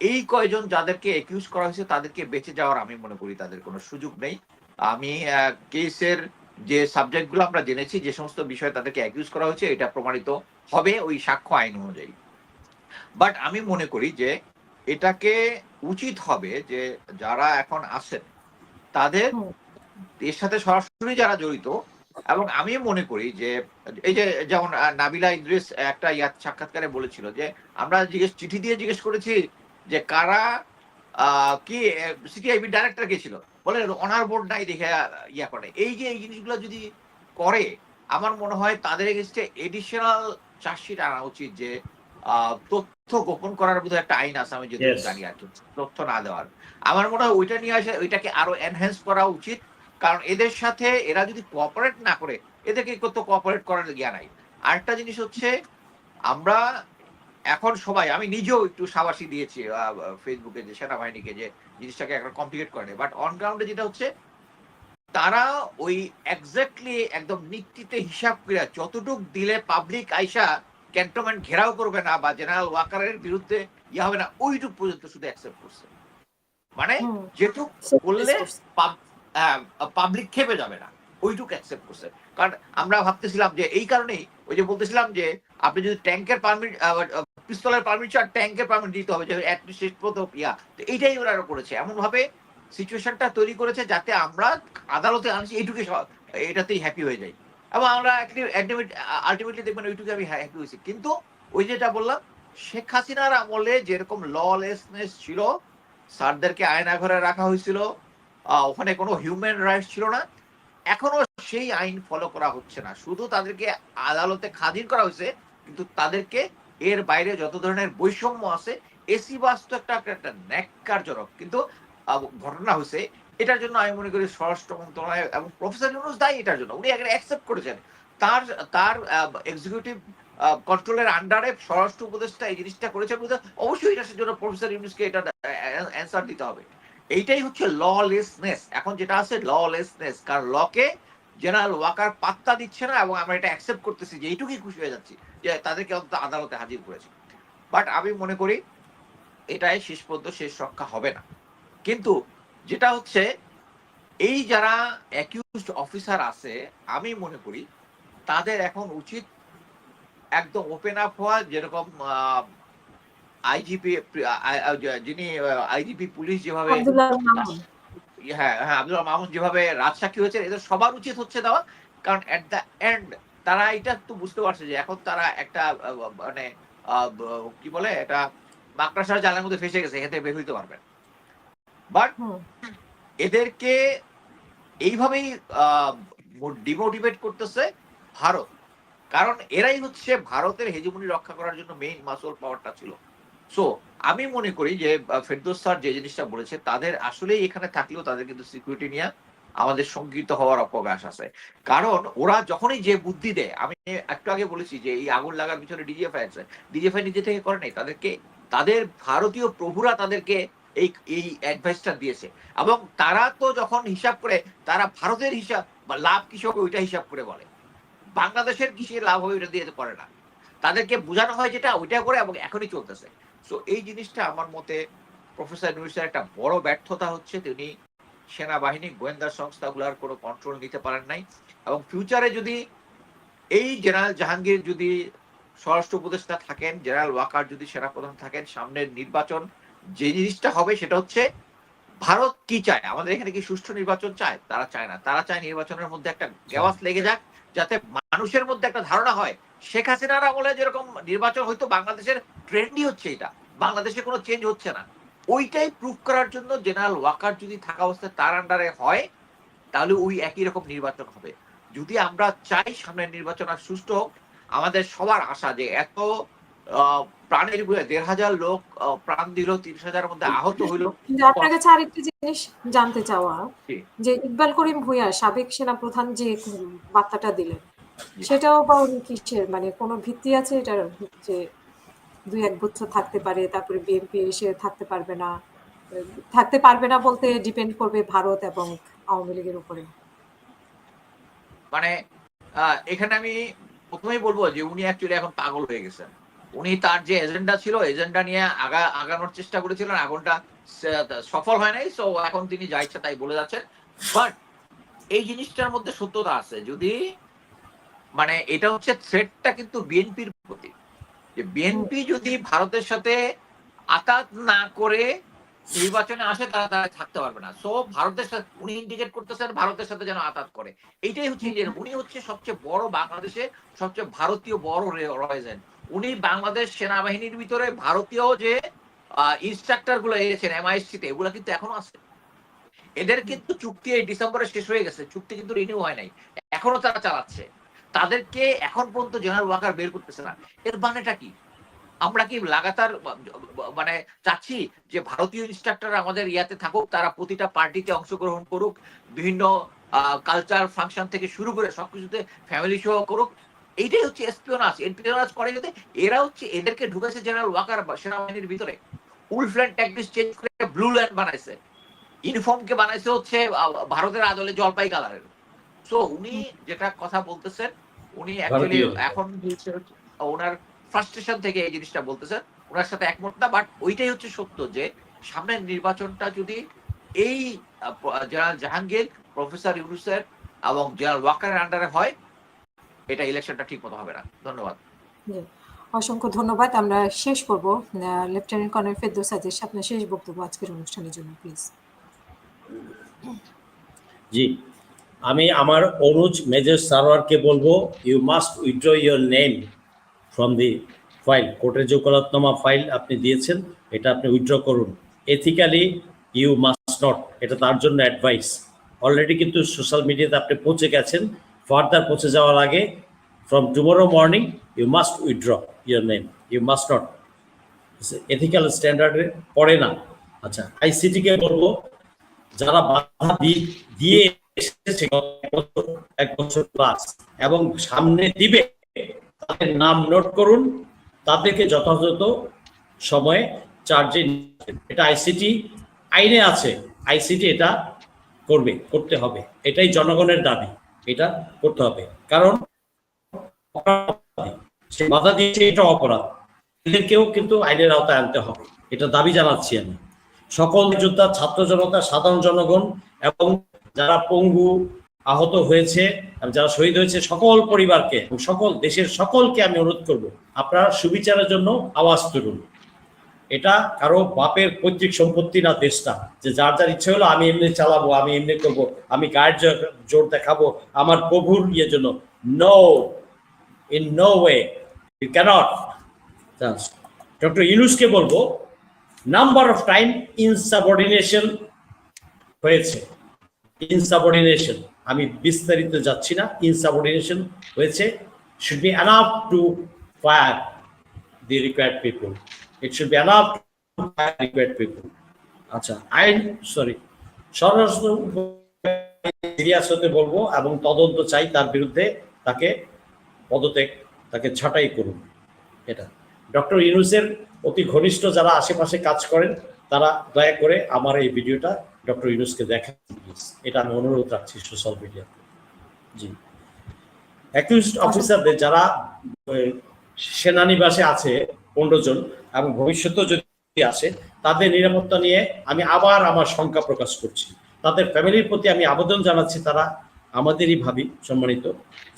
এই কয়জন যাদেরকে একিউজ করা হয়েছে তাদেরকে বেঁচে যাওয়ার আমি মনে করি তাদের কোনো সুযোগ নেই। আমি কেসের যে সাবজেক্টগুলো আমরা জেনেছি, যে সমস্ত বিষয়ে তাদেরকে অ্যাকিউজ করা হয়েছে, এটা প্রমাণিত হবে ওই সাক্ষ্য আইন অনুযায়ী। বাট আমি মনে করি যে এটাকে উচিত হবে যে যারা এখন আছেন তাদের হুম, এর সাথে সরাসরি যারা জড়িত, এবং আমি মনে করি যে এই যে যেমন নাবিলা ইদ্রিস একটা সাক্ষাৎকারে বলেছিল যে আমরা চিঠি দিয়ে জিজ্ঞেস করেছি যে কারা কি সিটিআইবি ডাইরেক্টর কে ছিল, বলে অনার বোর্ড নাই দেখে ইয়া করে। এই যে এই জিনিসগুলো যদি করে, আমার মনে হয় তাদের এগেইনস্টে এডিশনাল চার্জশিট আনা উচিত, যে তথ্য গোপন করার বোধহয় একটা আইন আছে, আমি যেটুকু ইয়েস জানি আর কি, তথ্য না দেওয়ার। আমার মনে হয় ওইটা নিয়ে আসে, ওইটাকে আরো এনহ্যান্স করা উচিত, কারণ এদের সাথে এরা যদি কোঅপারেট না করে, এদেরকে কত কোঅপারেট করার জ্ঞান নাই। আরেকটা জিনিস হচ্ছে, আমরা এখন সবাই, আমি নিজেও একটু সাবাসী দিয়েছি ফেসবুকে যে সেনাবাহিনীকে, যে জিনিসটাকে একটা কমপ্লিকেট করে, বাট অন গ্রাউন্ডে যেটা হচ্ছে তারা ওই এক্স্যাক্টলি একদম নিক্তিতে হিসাব করে যতটুক দিলে পাবলিক আইসা ক্যান্টনমেন্ট ঘেরাও করবে না বা জেনারেল ওয়াকারের বিরুদ্ধে ইয়ে হবে না, ওইটুক পর্যন্ত শুধু অ্যাকসেপ্ট করছে। মানে হুম, যেটুক সেক্রিফাইস করলে করছে। পাবলিক খেপে যাবে না, ওইটুক অ্যাকসেপ্ট করছে। কারণ আমরা ভাবতেছিলাম যে এই কারণেই ওই যে বলতেছিলাম যে আপনি যদি ট্যাঙ্কের পারমিট, পিস্তলের পারমিট চান, ট্যাঙ্কের পারমিট দিতে হবে, যে শেষ পর্যন্ত ইয়া, তো এইটাই ওরা করেছে, এমন ভাবে সিচুয়েশনটা তৈরি করেছে যাতে আমরা আদালতে আনছি এইটুকু এটাতেই হ্যাপি হয়ে যাই, এবং আমরা আলটিমেটলি দেখবেন ওইটুকু আমি হ্যাপি হয়েছি। কিন্তু ওই যেটা বললাম, শেখ হাসিনার আমলে যেরকম ললেসনেস ছিল, স্যারদেরকে আয়নাঘরে রাখা হয়েছিল, ওখানে কোনো হিউম্যান রাইটস ছিল না, এখনো সেই আইন ফলো করা হচ্ছে না, শুধু তাদেরকে আদালতে খাজির করা হয়েছে, কিন্তু তাদেরকে এর বাইরে যত ধরনের বৈষম্য আছে, এসি বাস তো একটা ন্যাক্কারজনক। কিন্তু ঘটনা হয়েছে, এটার জন্য আমি মনে করি স্বরাষ্ট্র মন্ত্রণালয় এবং প্রফেসর ইউনূস দায়ী এটার জন্য। উনি এখানে অ্যাকসেপ্ট করেছেন, তার তার এক্সিকিউটিভ কন্ট্রোলের আন্ডারে স্বরাষ্ট্র উপদেষ্টা এই জিনিসটা করেছেন, অবশ্যই এটার জন্য প্রফেসর ইউনূসকে এটা অ্যান্সার দিতে হবে। এইটাই হচ্ছে ললেসনেস। এখন যেটা আছে ললেসনেস, কারণ লকে জেনারেল ওয়াকার পাত্তা দিচ্ছে না, এবং আমরা এটা অ্যাকসেপ্ট করতেছি যে এইটুকুই খুশি হয়ে যাচ্ছি যে তাদেরকে অন্তত আদালতে হাজির করেছে। বাট আমি মনে করি এটাই শেষ পর্যন্ত শেষ রক্ষা হবে না। কিন্তু যেটা হচ্ছে, এই যারা অ্যাকিউজড অফিসার আছে, আমি মনে করি তাদের এখন উচিত একদম ওপেন আপ হওয়া, যেরকম আইজিপি, যিনি আইজিপি পুলিশ যেভাবে, আব্দুল্লাহ মামুন। হ্যাঁ হ্যাঁ, আব্দুল মামুন যেভাবে রাজসাক্ষী হয়েছে, এদের সবার উচিত হচ্ছে দেওয়া। কারণ এট দ্য এন্ড তারা এটা তো বুঝতে পারছে যে এখন তারা একটা মানে কি বলে, এটা মাকড়সার জালের মধ্যে ফেসে গেছে, এতে বের হইতে পারবে। বাট এদেরকে এইভাবেই ডিমোটিভেট করতেছে ভারত, কারণ এরাই হচ্ছে ভারতের হেজমনি রক্ষা করার জন্য মেইন মাসল পাওয়ারটা ছিল। সো আমি মনে করি যে ফেরদৌস স্যার যে জিনিসটা বলেছে, তাদের আসলেই এখানে থাকলেও তাদের কিন্তু সিকিউরিটি নিয়ে আমাদের শঙ্কিত হওয়ার অবকাশ আছে। কারণ ওরা যখনই যে বুদ্ধি দেয়, আমি একটু আগে বলেছি যে এই আগুন লাগার পিছনে ডিজিএফআই আছে, ডিজিএফআই নিজে থেকে করে নাই, তাদেরকে তাদের ভারতীয় প্রভুরা তাদেরকে এই এই অ্যাডভাইসটা দিয়েছে। এবং তারা তো যখন হিসাব করে, তারা ভারতের হিসাব বা লাভ কিসে হবে ওইটা হিসাব করে বলে, বাংলাদেশের কিসে লাভ হবে ওইটা দিয়ে করে না। তাদেরকে বোঝানো হয় যেটা ওইটা করে, এবং এখনই চলতেছে। সো এই জিনিসটা আমার মতে প্রফেসর ইউনূসের একটা বড় ব্যর্থতা হচ্ছে, তিনি সেনাবাহিনী গোয়েন্দা সংস্থাগুলোর কোনো কন্ট্রোল নিতে পারেন নাই। এবং ফিউচারে যদি এই জেনারেল জাহাঙ্গীর যদি স্বরাষ্ট্র উপদেষ্টা থাকেন, জেনারেল ওয়াকার যদি সেনাপ্রধান থাকেন, সামনের নির্বাচন যে জিনিসটা হবে সেটা হচ্ছে, ভারত কি চায়, আমাদের এখানে কি সুষ্ঠু নির্বাচন চায়? তারা চায় না। তারা চায় নির্বাচনের মধ্যে একটা গ্যাওয়াস লেগে যাক, যাতে মানুষের মধ্যে একটা ধারণা হয় শেখ হাসিনার আমলে যেরকম নির্বাচন হয়তো, বাংলাদেশের ট্রেন্ডই হচ্ছে এটা, বাংলাদেশে কোনো চেঞ্জ হচ্ছে না। ওইটাই প্রুফ করার জন্য জেনারেল ওয়াকার যদি থাকা অবস্থায় তার আন্ডারে হয়, তাহলে ওই একই রকম নির্বাচন হবে। যদি আমরা চাই সামনের নির্বাচন আর সুষ্ঠু হোক, আমাদের সবার আশা যে এত প্রাণের বলে ১,৫০০ লোক প্রাণ দিল, ৩০,০০০ মধ্যে আহত হইল। কিন্তু আপনার কাছে আরেকটা জিনিস জানতে চাওয়া, যে ইকবাল করিম ভূঁইয়া সাবেক সেনাপ্রধান যে বার্তাটা দিলেন, সেটাও বা উনি কিসের, মানে কোনো ভিত্তি আছে এটার, যে ২-১ বছর থাকতে পারে, তারপরে বিএনপি এসে থাকতে পারবে না বলতে ডিপেন্ড করবে ভারত এবং আওয়ামী লীগের উপরে? মানে এখানে আমি প্রথমেই বলবো যে উনি অ্যাকচুয়ালি এখন পাগল হয়ে গেছেন। উনি তার যে এজেন্ডা ছিল, এজেন্ডা নিয়ে আগানোর চেষ্টা করেছিলেন, আগুনটা সফল হয় নাই। সো এখন তিনি যা ইচ্ছা তাই বলে যাচ্ছেন। বাট এই জিনিসটার মধ্যে সত্যতা আছে, যদি মানে এটা হচ্ছে থ্রেটটা কিন্তু বিএনপির প্রতি, যে বিএনপি যদি ভারতের সাথে আতাত না করে নির্বাচনে আসে, তারা থাকতে পারবে না। সো ভারতের সাথে উনি ইন্ডিকেট করতেছেন ভারতের সাথে যেন আতাত করে। এইটাই হচ্ছে উনি হচ্ছে সবচেয়ে বড়, বাংলাদেশে সবচেয়ে ভারতীয় বড় রয়েছেন উনি। বাংলাদেশ সেনাবাহিনীর ভিতরে ভারতীয় যে ইনস্ট্রাক্টর গুলো এসেছেন MISC-তে, এগুলো কিন্তু এখনো আছে। এদের কিন্তু চুক্তি এই ডিসেম্বরে শেষ হয়ে গেছে, চুক্তি কিন্তু রিনিউ হয় নাই, এখনো তারা চালাচ্ছে। তাদেরকে এখন পর্যন্ত জেনারেল ওয়াকার বের করতেছে না। এর মানেটা কি? আমরা কি লাগাতার মানে চাচ্ছি যে ভারতীয় ইনস্ট্রাক্টর আমাদের ইয়াতে থাকুক, তারা প্রতিটা পার্টিতে অংশগ্রহণ করুক, বিভিন্ন কালচার ফাংশন থেকে শুরু করে সবকিছুতে ফ্যামিলি শো করুক? এইটাই হচ্ছে এসপিওনাজ করে। যদি এরা হচ্ছে, এদেরকে ঢুকেছে জেনারেল ওয়াকার সেনাবাহিনীর ভিতরে, উলফল্যান্ড ট্যাকটিক্স চেঞ্জ করে ব্লু ল্যান্ড বানাইছে, ইউনিফর্মকে বানাইছে হচ্ছে ভারতের আদলে জলপাই কালারের। সো উনি যেটা কথা বলতেছেন, উনি অ্যাকচুয়ালি এখন ওনার ফ্রাস্ট্রেশন থেকে এই জিনিসটা বলতেছেন, ওনার সাথে একমত না। বাট ওইটাই হচ্ছে সত্য, যে সামনের নির্বাচনটা যদি এই জেনারেল জাহাঙ্গীর, প্রফেসর ইউনূসের এবং জেনারেল ওয়াকারের আন্ডারে হয়, এটা ইলেকশনটা ঠিক মতো হবে না। ধন্যবাদ। অসংখ্য ধন্যবাদ। আমরা শেষ করব লেফটেন্যান্ট কর্নেল ফেরদৌস আজিজ, আপনার শেষ বক্তব্য আজকের অনুষ্ঠানের জন্য প্লিজ। জি, আমি আমার অনুজ মেজর সারোয়ারকে বলবো, you must withdraw your name from the file. কোর্টের যে ওকালতনামা ফাইল আপনি দিয়েছেন, এটা আপনি উইথড্র করুন। এথিক্যালি ইউ মাস্ট নট, এটা তার জন্য অ্যাডভাইস। অলরেডি কিন্তু সোশ্যাল মিডিয়াতে আপনি পৌঁছে গেছেন, ফার্দার পৌঁছে যাওয়ার আগে from tomorrow morning you must withdraw your name, you must not, ethical স্ট্যান্ডার্ডে পড়ে না। আচ্ছা, আইসিটি কে বলবো যারা বাধা দিয়ে এসেছে এক বছর প্লাস এবং সামনে দিবে, তাদের নাম নোট করুন, তাদেরকে যথাযথ সময়ে চার্জে, এটা আইসিটি আইনে আছে, আইসিটি এটা করতে হবে, এটাই জনগণের দাবি, এটা করতে হবে। কারণ সে বাধা দিয়েছে, এটা অপরাধ, এদেরকেও কিন্তু আইনের আওতায় আনতে হবে, এটা দাবি জানাচ্ছি আমি। সকল যোদ্ধা, ছাত্র জনতা, সাধারণ জনগণ এবং যারা পঙ্গু আহত হয়েছে, যারা শহীদ হয়েছে, সকল পরিবারকে এবং সকল দেশের সকলকে আমি অনুরোধ করব, আপনারা সুবিচারের জন্য আওয়াজ তুলুন। এটা কারো বাপের পৈতৃক সম্পত্তি না দেশটা, যে যার যার ইচ্ছে হলো আমি এমনি চালাবো, আমি এমনি করবো, আমি গায়ের জোর দেখাবো আমার প্রভুর ইয়ের জন্য। No, in no way, you cannot. Doctor ইউনূসকে বলবো, নাম্বার অফ টাইম ইনসাবঅর্ডিনেশন হয়েছে, ইনসাবঅর্ডিনেশন, আমি বিস্তারিত যাচ্ছি না, ইনসাবঅর্ডিনেশন হয়েছে, should be enough to fire the required people, it should be enough to fire the required people. আচ্ছা, সরাসরি সিরিয়াস হতে বলবো এবং তদন্ত চাই, তার বিরুদ্ধে তাকে পদত্যাগ, তাকে ছাঁটাই করুন। এটা ডক্টর ইউনূসের অতি ঘনিষ্ঠ যারা আশেপাশে কাজ করেন, তারা দয়া করে আমার এই ভিডিওটা ডক্টর ইউনূসকে দেখান, এটা আমি অনুরোধ রাখছি সোশ্যাল মিডিয়াতে। জি, অ্যাকিউজড অফিসারদের যারা সেনানিবাসে আছে 15 জন এবং ভবিষ্যতেও যদি আসে, তাদের নিরাপত্তা নিয়ে আমি আবার আমার শঙ্কা প্রকাশ করছি। তাদের ফ্যামিলির প্রতি আমি আবেদন জানাচ্ছি, তারা আমাদেরই ভাবি সম্মানিত,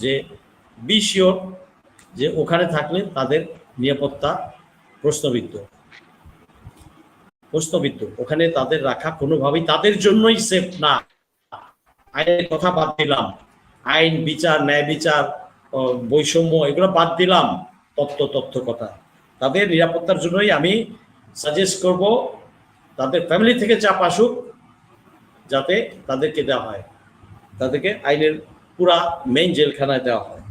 যে বি শিওর যে ওখানে থাকলে তাদের নিরাপত্তা প্রশ্নবিদ্ধ, ওখানে তাদের রাখা কোনোভাবেই তাদের জন্যই সেফ না। আইনের কথা বাদ দিলাম, আইন বিচার, ন্যায় বিচার, বৈষম্য, এগুলো বাদ দিলাম, তথ্য কথা, তাদের নিরাপত্তার জন্যই আমি সাজেস্ট করব তাদের ফ্যামিলি থেকে চাপ আসুক, যাতে তাদেরকে দেওয়া হয়, তাদেরকে আইনের পুরা মেইন জেলখানায় দেওয়া হয়।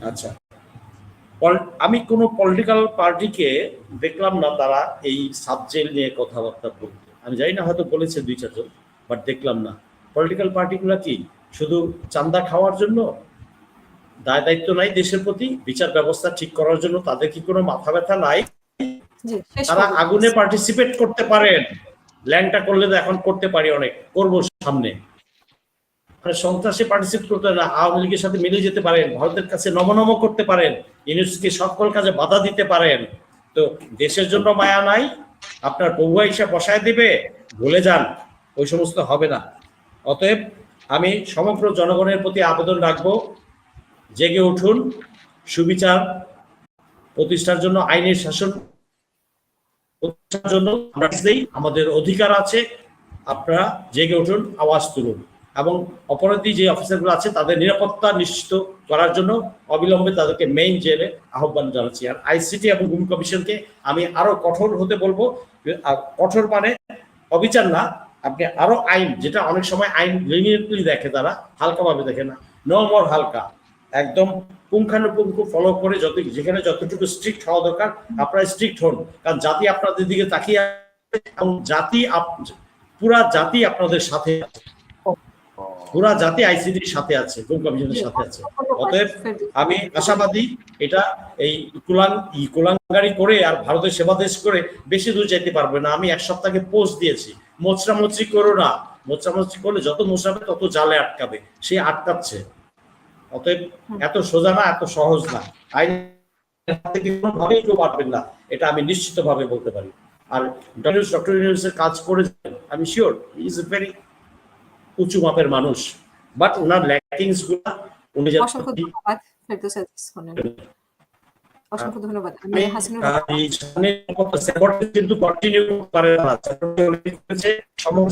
আচ্ছা, আমি কোনো পলিটিক্যাল পার্টিকে দেখলাম না তারা এই সাবজেল নিয়ে কথাবার্তা বলতে, আমি জানি না, হয়তো বলেছে 2-4 জন, বাট দেখলাম না। পলিটিক্যাল পার্টিগুলো কি শুধু চাঁদা খাওয়ার জন্য? দায় দায়িত্ব নাই দেশের প্রতি? বিচার ব্যবস্থা ঠিক করার জন্য তাদের কি কোনো মাথা ব্যথা নাই? তারা আগুনে পার্টিসিপেট করতে পারেন, ল্যাংটা করলে তো এখন করতে পারি, অনেক করবো সামনে। সন্ত্রাসে পার্টিসিপেট করতে না, আওয়ামী লীগের সাথে মিলে যেতে পারেন, ভারতের কাছে নমনম করতে পারেন, ইউনিভার্সিটি সকল কাজে বাধা দিতে পারেন। তো দেশের জন্য মায়া নাই, আপনার পৌয়া হিসাব বসায় দিবে, ভুলে যান, ওই সমস্ত হবে না। অতএব আমি সমগ্র জনগণের প্রতি আবেদন রাখবো, জেগে উঠুন, সুবিচার প্রতিষ্ঠার জন্য, আইনের শাসন প্রতিষ্ঠার জন্য আমাদের অধিকার আছে। আপনারা জেগে উঠুন, আওয়াজ তুলুন এবং অপরাধী যে অফিসারগুলো আছে তাদের নিরাপত্তা নিশ্চিত করার জন্য অবিলম্বে তাদেরকে মেইন জেলে আহ্বান জানাচ্ছি। আর আইসিটি এবং গুম কমিশনকে আমি আরো কঠোর হতে বলবো। কঠোর মানে অবিচার না, আপনি আরো আইন, যেটা অনেক সময় আইন লিনিয়েন্টলি দেখে, তারা হালকাভাবে দেখে না, নো মোর হালকা, একদম পুঙ্খানুপুঙ্খ ফলো করে যেখানে যতটুকু স্ট্রিক্ট হওয়া দরকার আপনারা স্ট্রিক্ট হন। কারণ জাতি আপনাদের দিকে তাকিয়ে এবং পুরা জাতি আপনাদের সাথে আছে, পুরা জাতি আইসিটির সাথে আছে, গুম কমিশনের সাথে আছে। অতএব আমি আশাবাদী এটা এই কুলাঙ্গারি করে আর ভারতের সেবা দেশ করে বেশি দূর যেতে পারবে না। আমি 1 সপ্তাহে পোস্ট দিয়েছি, মোচড়ামুচড়ি করো না, মোচড়ামুচড়ি করলে যত মোচড়াবে তত জালে আটকাবে, সে আটকাচ্ছে। অতএব এত সোজা না, এত সহজ না, আইন থেকে কোনোভাবেই কেউ পারবেন না, এটা আমি নিশ্চিত ভাবে বলতে পারি। আর ডক্টর ইউনূসের কাজ করে আমি শিওর ইজ এ ভেরি উঁচু মাপের মানুষ, বাট ওনার ল্যাকিংস গুলা উনি অসংখ্য ধন্যবাদ ফেরদৌস অসংখ্য ধন্যবাদ। আমি হাসিনুর কিন্তু কন্টিনিউ করে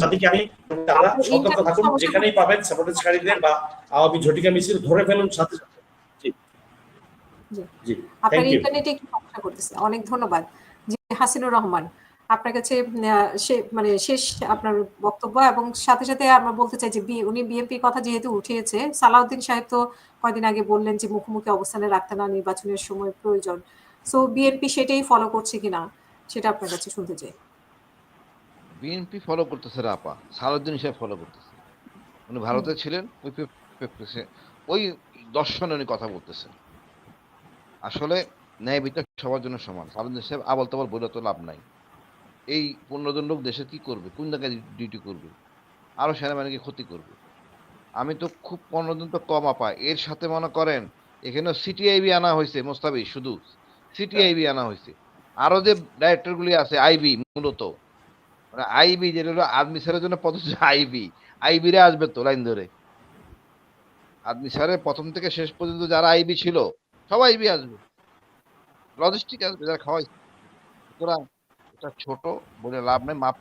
জাতিকে আমি তারা সতর্ক থাকুন, যেখানেই পাবেন সাপোর্টকারীদের বা আওয়ামী ঝটিকা মিছিল ধরে ফেলুন সাথে সাথে। আপনার ইন্টারনেটে একটু সমস্যা করতেছে, অনেক ধন্যবাদ। জি, হাসিনুর রহমান, আপনার কাছে মানে শেষ আপনার বক্তব্য এবং সাথে, সাথে আমরা বলতে চাই যে উনি বিএনপির কথা যেহেতু উঠিয়েছে, সালাউদ্দিন সাহেব তো কয়দিন আগে বললেন যে মুখোমুখি অবস্থানে রাখতে না, নির্বাচনের সময় প্রয়োজন। সো বিএনপি সেটাই ফলো করছে কিনা সেটা আপনার কাছে শুনতে চাই। বিএনপি ফলো করতেছে রে আপা, সালাউদ্দিন সাহেব ফলো করতেছে। উনি ভারতে ছিলেন, ওই দর্শনে উনি কথা বলতেছেন। আসলে ন্যায় বিচার সবার জন্য সমান। সালাউদ্দিন সাহেব আবল তাবল বলে তো লাভ নাই। এই 15 জন লোক দেশে কি করবে, কোন জায়গায় ডিউটি করবে, আরো সেনাবাহিনীকে ক্ষতি করবে। আমি তো খুব 15 জন তো কম আপা। এর সাথে মনে করেন এখানে সিটিআইবি আনা হয়েছে, মোস্তাবি শুধু সিটিআইবি আনা হয়েছে। আরো যে ডাইরেক্টর গুলি আছে আইবি, মূলত মানে আইবি যেটা হলো আর্মি স্যারের জন্য পদস্থ আইবি, আইবিরা আসবে তো লাইন ধরে। আর্মি স্যারের প্রথম থেকে শেষ পর্যন্ত যারা আইবি ছিল সব আইবি আসবে, লজিস্টিক আসবে যারা খাওয়াই। সুতরাং এটা ছোট বলে লাভ নেই। মাপ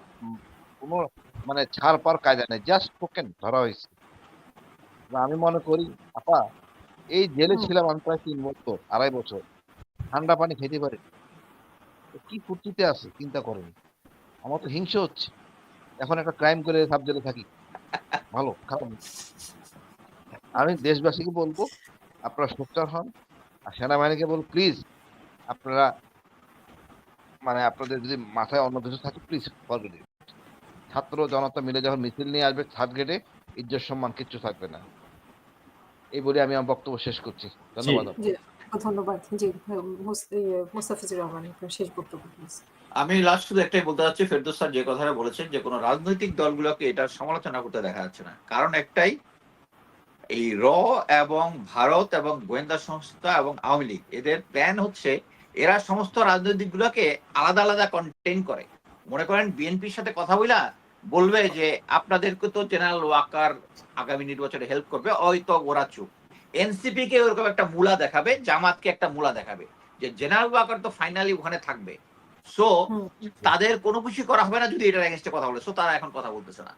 কোনো মানে ছাড় পাওয়ার কায়দা নেই, জাস্ট টোকেন ধরা হয়েছে। আমি মনে করি আপা, এই জেলে ছিলাম আমি প্রায় 3 বছর 2.5 বছর, ঠান্ডা পানি খেতে পারি, কি ফুর্তিতে আছে চিন্তা করেন। আমার তো হিংসে হচ্ছে, এখন একটা ক্রাইম করে সাব জেলে থাকি, ভালো খারাপ না। আমি দেশবাসীকে বলবো আপনারা সোচ্চার হন, আর সেনাবাহিনীকে বলবো প্লিজ আপনারা মানে আপনাদের যদি মাথায় অন্য কিছু থাকে প্লিজ ফরগেট ইট। ছাত্র জনতা মিলে যখন মিছিল নিয়ে আসবে থার্ড গেটে, ইজ্জত সম্মান কিচ্ছু থাকবে না। এই বলে আমি আমার বক্তব্য শেষ করছি। ধন্যবাদ। জি, ধন্যবাদ। জি, মোস্তাফিজুর রহমান আপনার শেষ বক্তব্য প্লিজ। আমি লাস্ট শুধু একটাই বলতে চাচ্ছি, ফেরদৌস স্যার যে কথাটা বলেছেন যে কোনো রাজনৈতিক দলগুলোকে এটা সমালোচনা করতে দেখা যাচ্ছে না। কারণ একটাই, এই এবং ভারত এবং গোয়েন্দা সংস্থা এবং আওয়ামী লীগ এদের প্ল্যান হচ্ছে এরা সমস্ত রাজনৈতিক গুলোকে আলাদা আলাদা কন্টেইন করে। মনে করেন বিএনপির সাথে কথা বলবে যে আপনাদেরকে তো জেনারেল ওয়াকার আগামী নির্বাচনে হেল্প করবে, হয়তো ওরা চুপ। এনসিপি কে ওরকম একটা মূলা দেখাবে, জামাতকে একটা মূলা দেখাবে যে জেনারেল ওয়াকার তো ফাইনালি ওখানে থাকবে। সো তাদের কোনো কিছু করা হবে না যদি এটার এগেইনস্টে কথা বলে। সো তারা এখন কথা বলতেছে না।